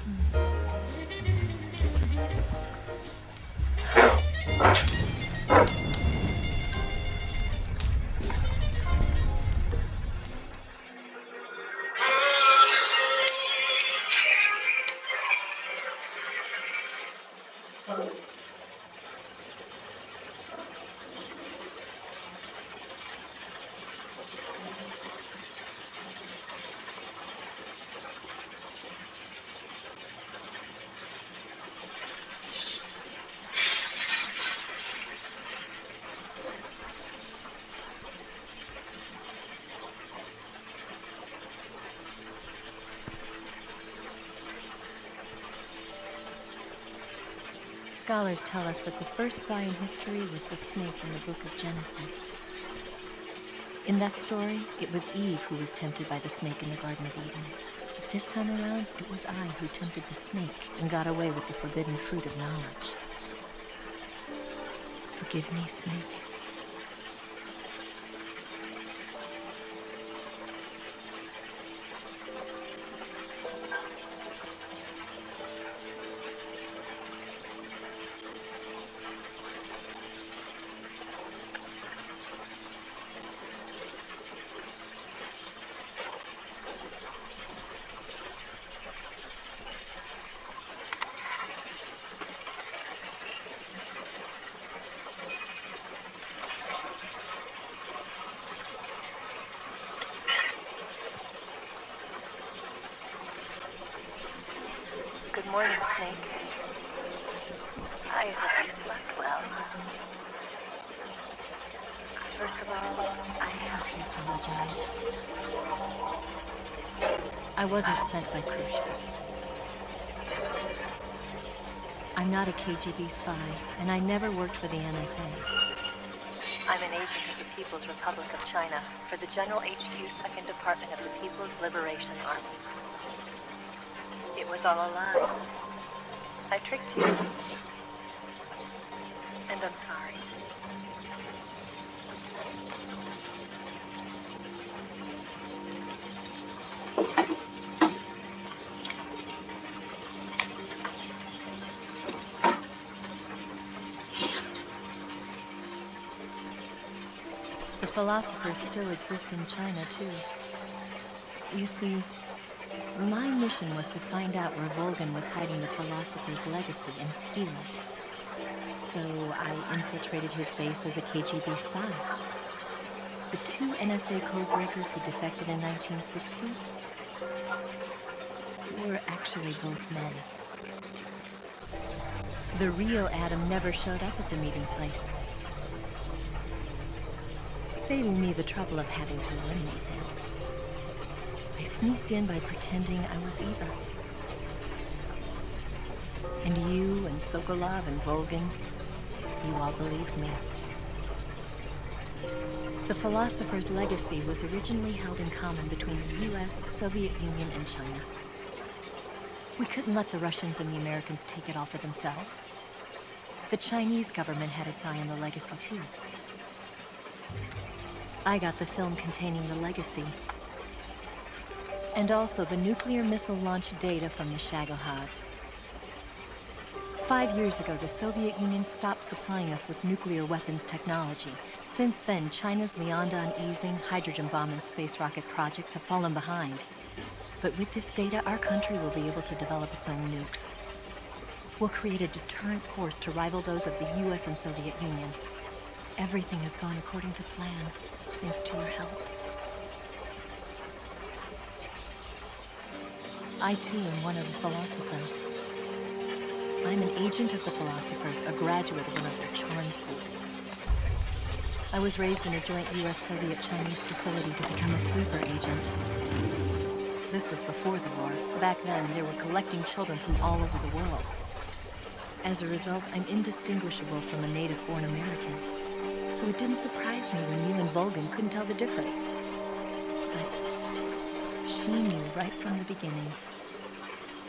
Scholars tell us that the first spy in history was the snake in the book of Genesis. In that story, it was Eve who was tempted by the snake in the Garden of Eden. But this time around, it was I who tempted the snake and got away with the forbidden fruit of knowledge. Forgive me, Snake. Good morning, Snake. I hope you slept well. First of all, I have to apologize. I wasn't sent by Khrushchev. I'm not a KGB spy, and I never worked for the NSA. I'm an agent of the People's Republic of China for the General HQ 2nd Department of the People's Liberation Army. It was all a lie. I tricked you. And I'm sorry. The philosophers still exist in China, too. You see, my mission was to find out where Volgin was hiding the philosopher's legacy and steal it. So I infiltrated his base as a KGB spy. The two NSA codebreakers who defected in 1960 were actually both men. The Rio Atom never showed up at the meeting place, saving me the trouble of having to eliminate him. I sneaked in by pretending I was Eva. And you and Sokolov and Volgin, you all believed me. The philosopher's legacy was originally held in common between the US, Soviet Union, and China. We couldn't let the Russians and the Americans take it all for themselves. The Chinese government had its eye on the legacy, too. I got the film containing the legacy, and also the nuclear missile launch data from the Shagohod. 5 years ago, the Soviet Union stopped supplying us with nuclear weapons technology. Since then, China's Liaodong Easing, hydrogen bomb, and space rocket projects have fallen behind. But with this data, our country will be able to develop its own nukes. We'll create a deterrent force to rival those of the US and Soviet Union. Everything has gone according to plan, thanks to your help. I, too, am one of the philosophers. I'm an agent of the philosophers, a graduate of one of their charm schools. I was raised in a joint US-Soviet-Chinese facility to become a sleeper agent. This was before the war. Back then, they were collecting children from all over the world. As a result, I'm indistinguishable from a native-born American. So it didn't surprise me when you and Volgin couldn't tell the difference. But she knew right from the beginning.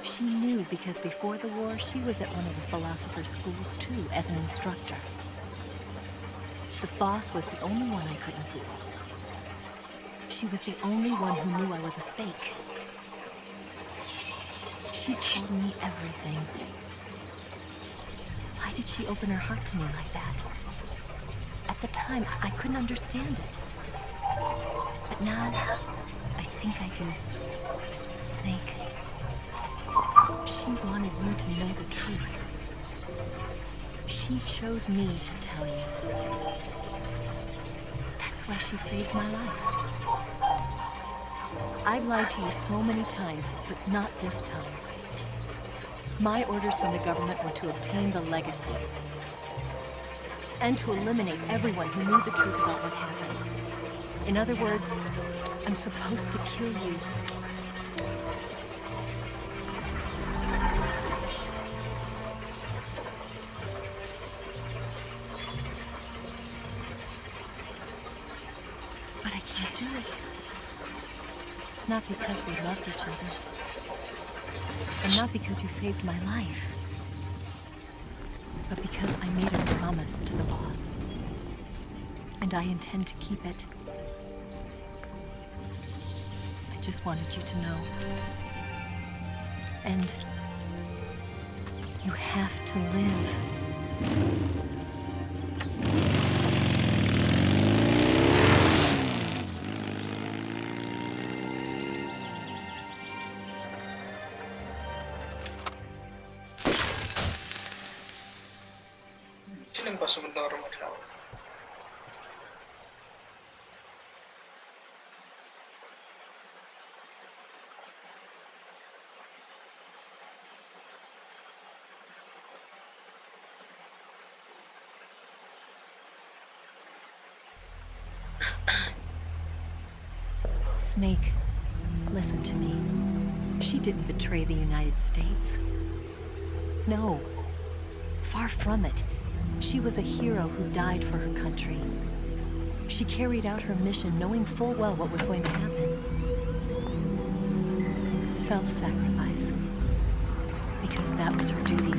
She knew because before the war, she was at one of the philosopher's schools too, as an instructor. The boss was the only one I couldn't fool. She was the only one who knew I was a fake. She told me everything. Why did she open her heart to me like that? At the time, I couldn't understand it. But now, I think I do. Snake. She wanted you to know the truth. She chose me to tell you. That's why she saved my life. I've lied to you so many times, but not this time. My orders from the government were to obtain the legacy and to eliminate everyone who knew the truth about what happened. In other words, I'm supposed to kill you. But I can't do it. Not because we loved each other. And not because you saved my life. But because I made a promise to the boss. And I intend to keep it. I just wanted you to know. And you have to live. Film possible வர மாட்டேன். Snake, listen to me. She didn't betray the United States. No. Far from it. She was a hero who died for her country. She carried out her mission knowing full well what was going to happen. Self-sacrifice. Because that was her duty.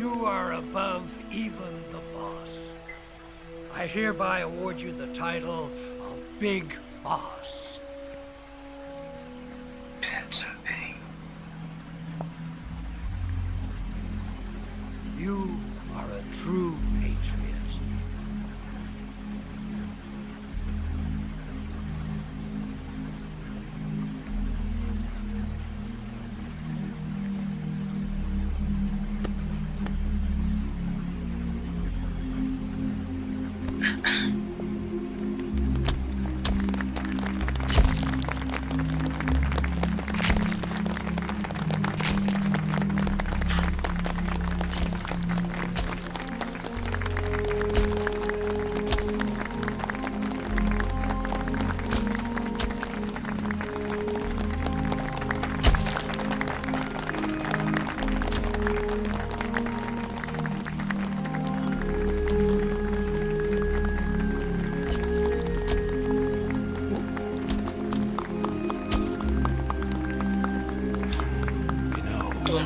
You are above even the boss. I hereby award you the title of Big Boss. You are a true patriot.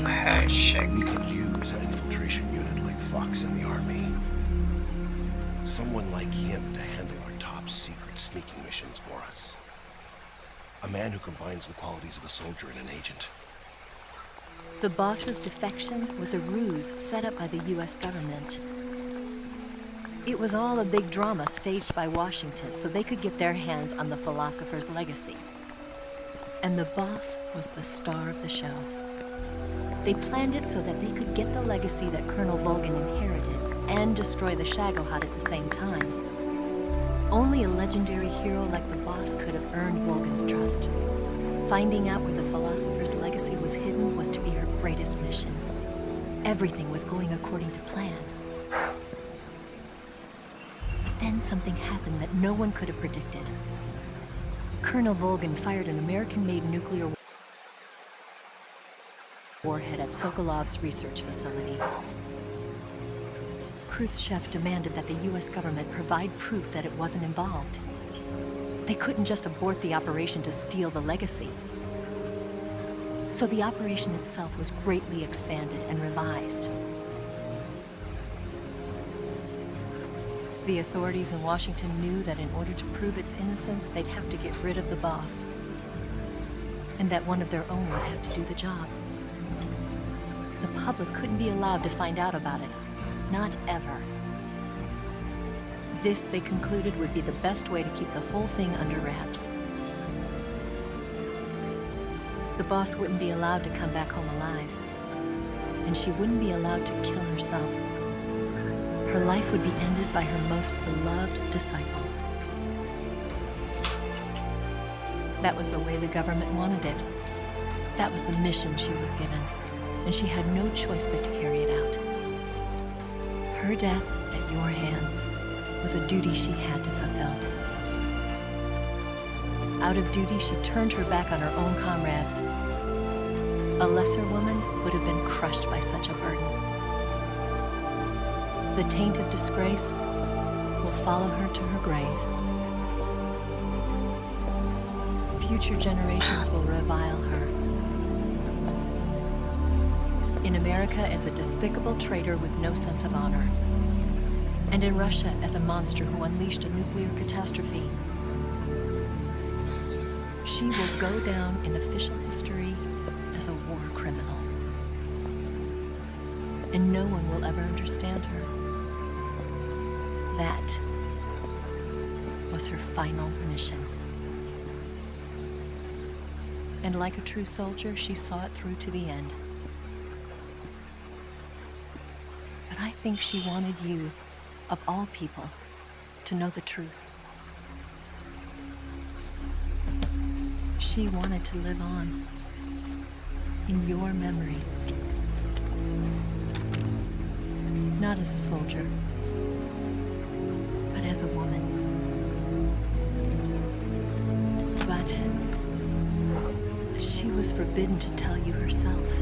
Handshake. We could use an infiltration unit like Fox in the army. Someone like him to handle our top secret sneaking missions for us. A man who combines the qualities of a soldier and an agent. The boss's defection was a ruse set up by the US government. It was all a big drama staged by Washington so they could get their hands on the philosopher's legacy. And the boss was the star of the show. They planned it so that they could get the legacy that Colonel Volgin inherited and destroy the Shagohod at the same time. Only a legendary hero like the boss could have earned Volgin's trust. Finding out where the philosopher's legacy was hidden was to be her greatest mission. Everything was going according to plan. But then something happened that no one could have predicted. Colonel Volgin fired an American-made nuclear warhead at Sokolov's research facility. Khrushchev demanded that the US government provide proof that it wasn't involved. They couldn't just abort the operation to steal the legacy. So the operation itself was greatly expanded and revised. The authorities in Washington knew that in order to prove its innocence, they'd have to get rid of the boss. And that one of their own would have to do the job. The public couldn't be allowed to find out about it. Not ever. This, they concluded, would be the best way to keep the whole thing under wraps. The boss wouldn't be allowed to come back home alive. And she wouldn't be allowed to kill herself. Her life would be ended by her most beloved disciple. That was the way the government wanted it. That was the mission she was given. and she had no choice but to carry it out. Her death at your hands was a duty she had to fulfill. Out of duty, she turned her back on her own comrades. A lesser woman would have been crushed by such a burden. The taint of disgrace will follow her to her grave. Future generations will revile her. In America as a despicable traitor with no sense of honor. And in Russia as a monster who unleashed a nuclear catastrophe. She will go down in official history as a war criminal. And no one will ever understand her. That was her final mission. And like a true soldier, she saw it through to the end. But I think she wanted you, of all people, to know the truth. She wanted to live on in your memory. Not as a soldier, but as a woman. But she was forbidden to tell you herself.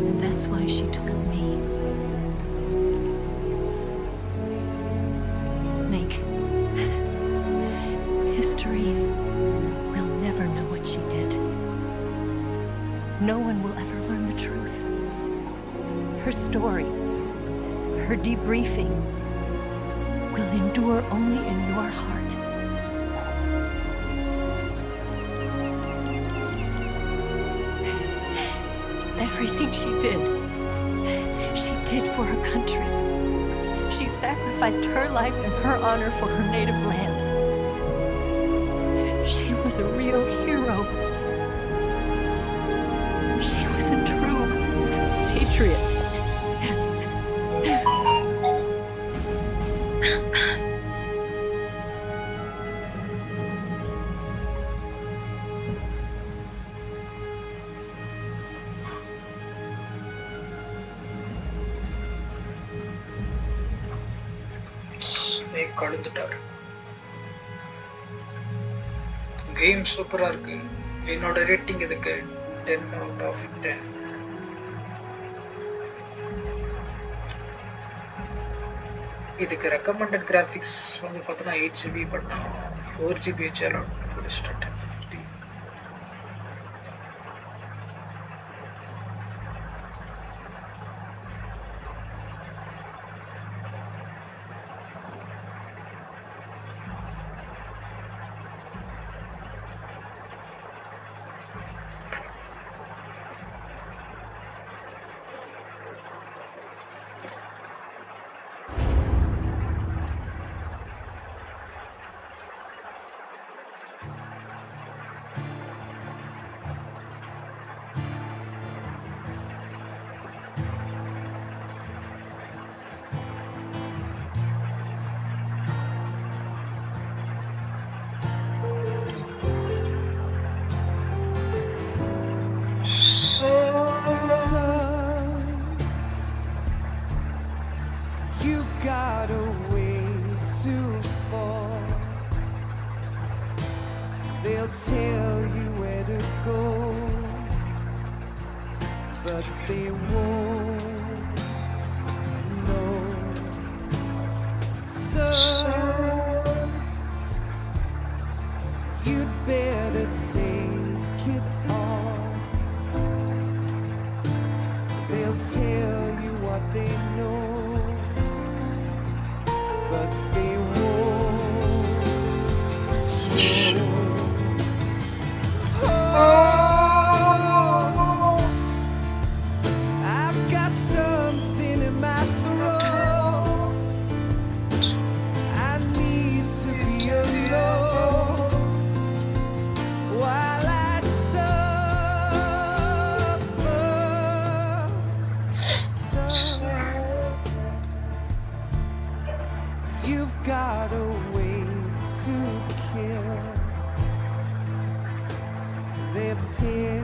And that's why she told me. Snake, history will never know what she did. No one will ever learn the truth. Her story, her debriefing, will endure only in your heart. Everything she did for her country. She sacrificed her life and her honor for her native land. She was a real hero. She was a true patriot. Snake அழுந்துட்டாரு. Game சூப்பரா இருக்கு. என்னோட rating இதுக்கு 10 out of 10. இதுக்கு recommended graphics வந்து பார்த்தோன்னா 8GB, but நான் 4GB வச்சாலும் முடிச்சிட்டேன் 1050. You've got a way to fall. They'll tell you where to go, but they won't know. So you'd better take it all. They'll tell you what they know, but they won't show. Oh, I've got something in my throat. I need to be alone while I suffer.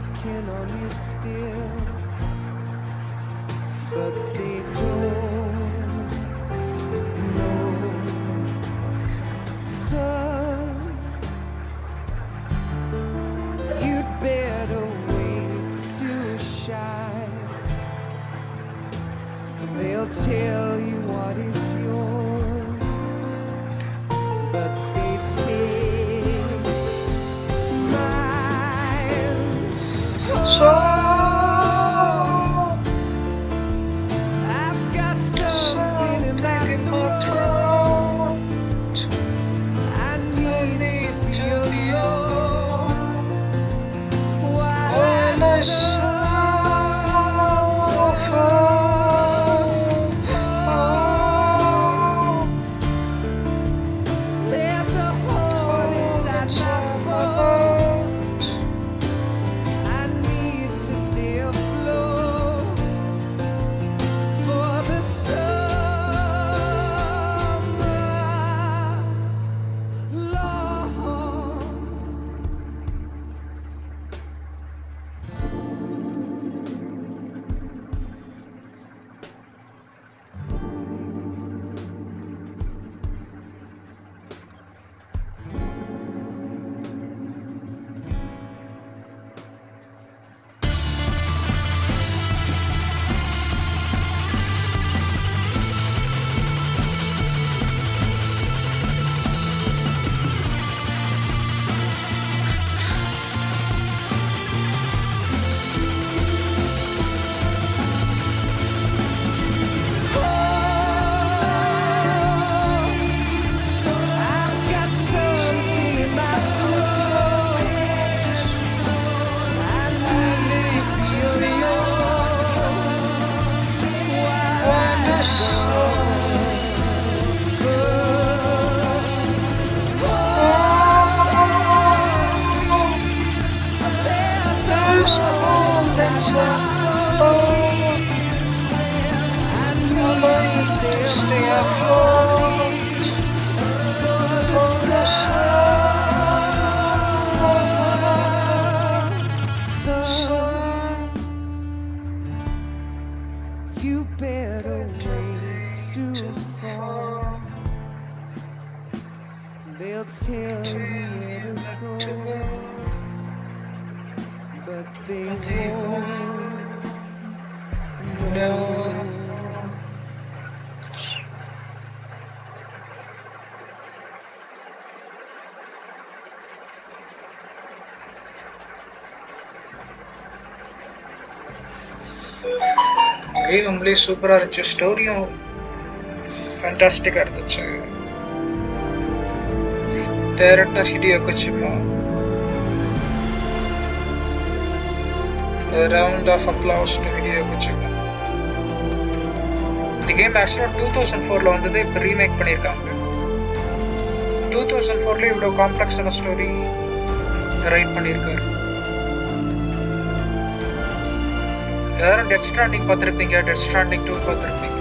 that can only steal, but they don't know. Son, you'd better wait to shine. They'll tell you what is yours, but they take mine. So I've got something in my throat. I need to be yours while I suffer. There's a hole inside my boat. I need to stay afloat for the summer, Lord. I've got something in my throat. I need to be yours while I there's a hole inside my boat. I need to stay afloat for the sun. You better wait to fall. They'll tell you where to go, but they won't know. Game நம்மளே சூப்பராக இருந்துச்சு, ஸ்டோரியும் ஃபேண்டாஸ்டிக்காக இருந்துச்சு. Director Hideo Kojima. A round of applause to Hideo Kojima. இந்த game ஆக்சுவலாக 2004ல் வந்தது, இப்போ ரீமேக் பண்ணியிருக்காங்க. 2004ல இவ்வளோ காம்ப்ளெக்ஸான ஸ்டோரி ரைட் பண்ணியிருக்காரு. யாரும் டெத் ஸ்ட்ராண்டிங் பார்த்துருப்பீங்க, டெத் ஸ்ட்ராண்டிங் 2 பார்த்துருப்பீங்க.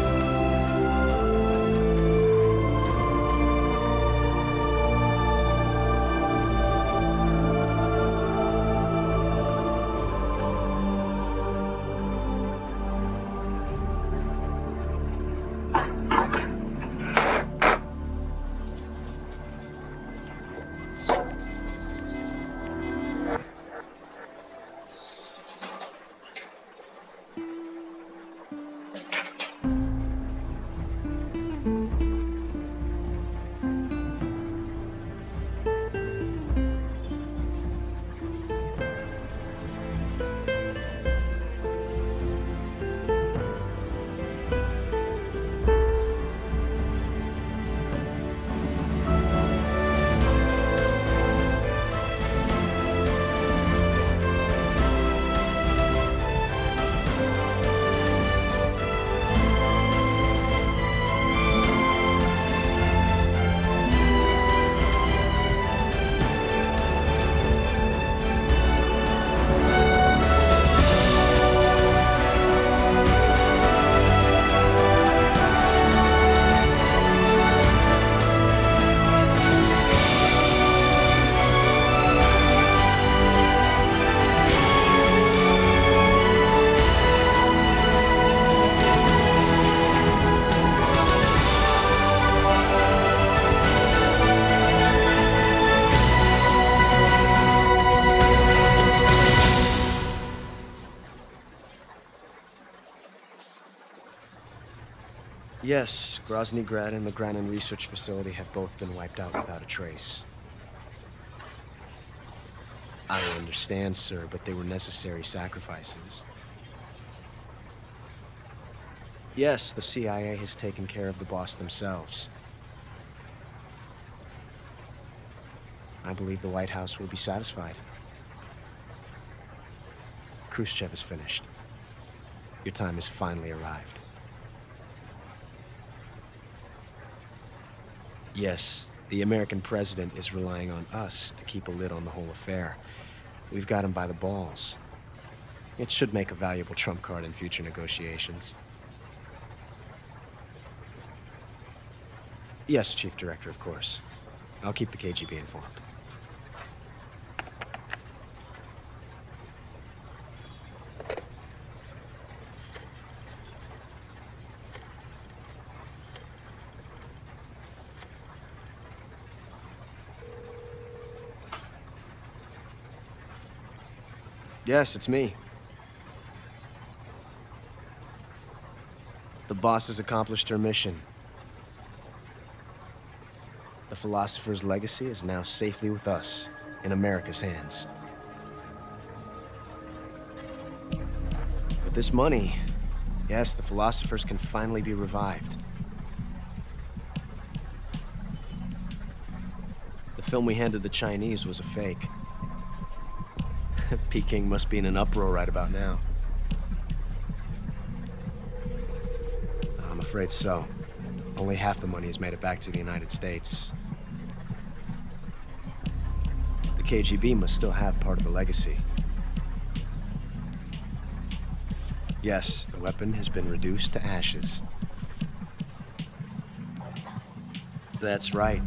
Yes, Grozny Grad and the Granin Research Facility have both been wiped out without a trace. I understand, sir, but they were necessary sacrifices. Yes, the CIA has taken care of the boss themselves. I believe the White House will be satisfied. Khrushchev is finished. Your time has finally arrived. Yes, the American president is relying on us to keep a lid on the whole affair. We've got him by the balls. It should make a valuable trump card in future negotiations. Yes, Chief Director, of course. I'll keep the KGB informed. Yes, it's me. The boss has accomplished her mission. The philosopher's legacy is now safely with us, in America's hands. With this money, yes, the philosophers can finally be revived. The film we handed the Chinese was a fake. Peking must be in an uproar right about now. I'm afraid so. Only half the money has made it back to the United States. The KGB must still have part of the legacy. Yes, the weapon has been reduced to ashes. That's right.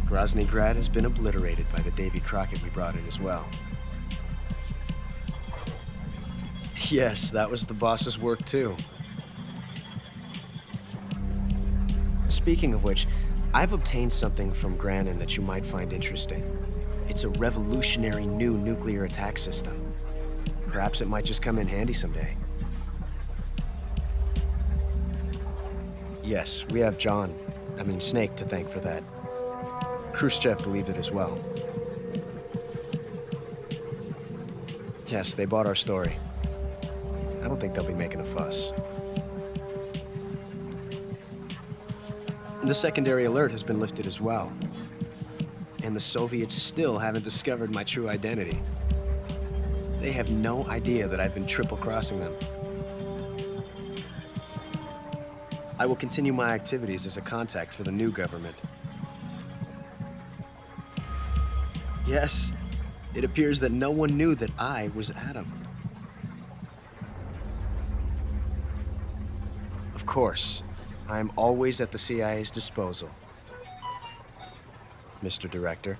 Grozny Grad has been obliterated by the Davy Crockett we brought in as well. Yes, that was the boss's work too. Speaking of which, I've obtained something from Granin that you might find interesting. It's a revolutionary new nuclear attack system. Perhaps it might just come in handy someday. Yes, we have Snake to thank for that. Khrushchev believed it as well. Yes, they bought our story. I don't think they'll be making a fuss. The secondary alert has been lifted as well. And the Soviets still haven't discovered my true identity. They have no idea that I've been triple-crossing them. I will continue my activities as a contact for the new government. Yes, it appears that no one knew that I was Adam. Of course, I am always at the CIA's disposal, Mr. Director.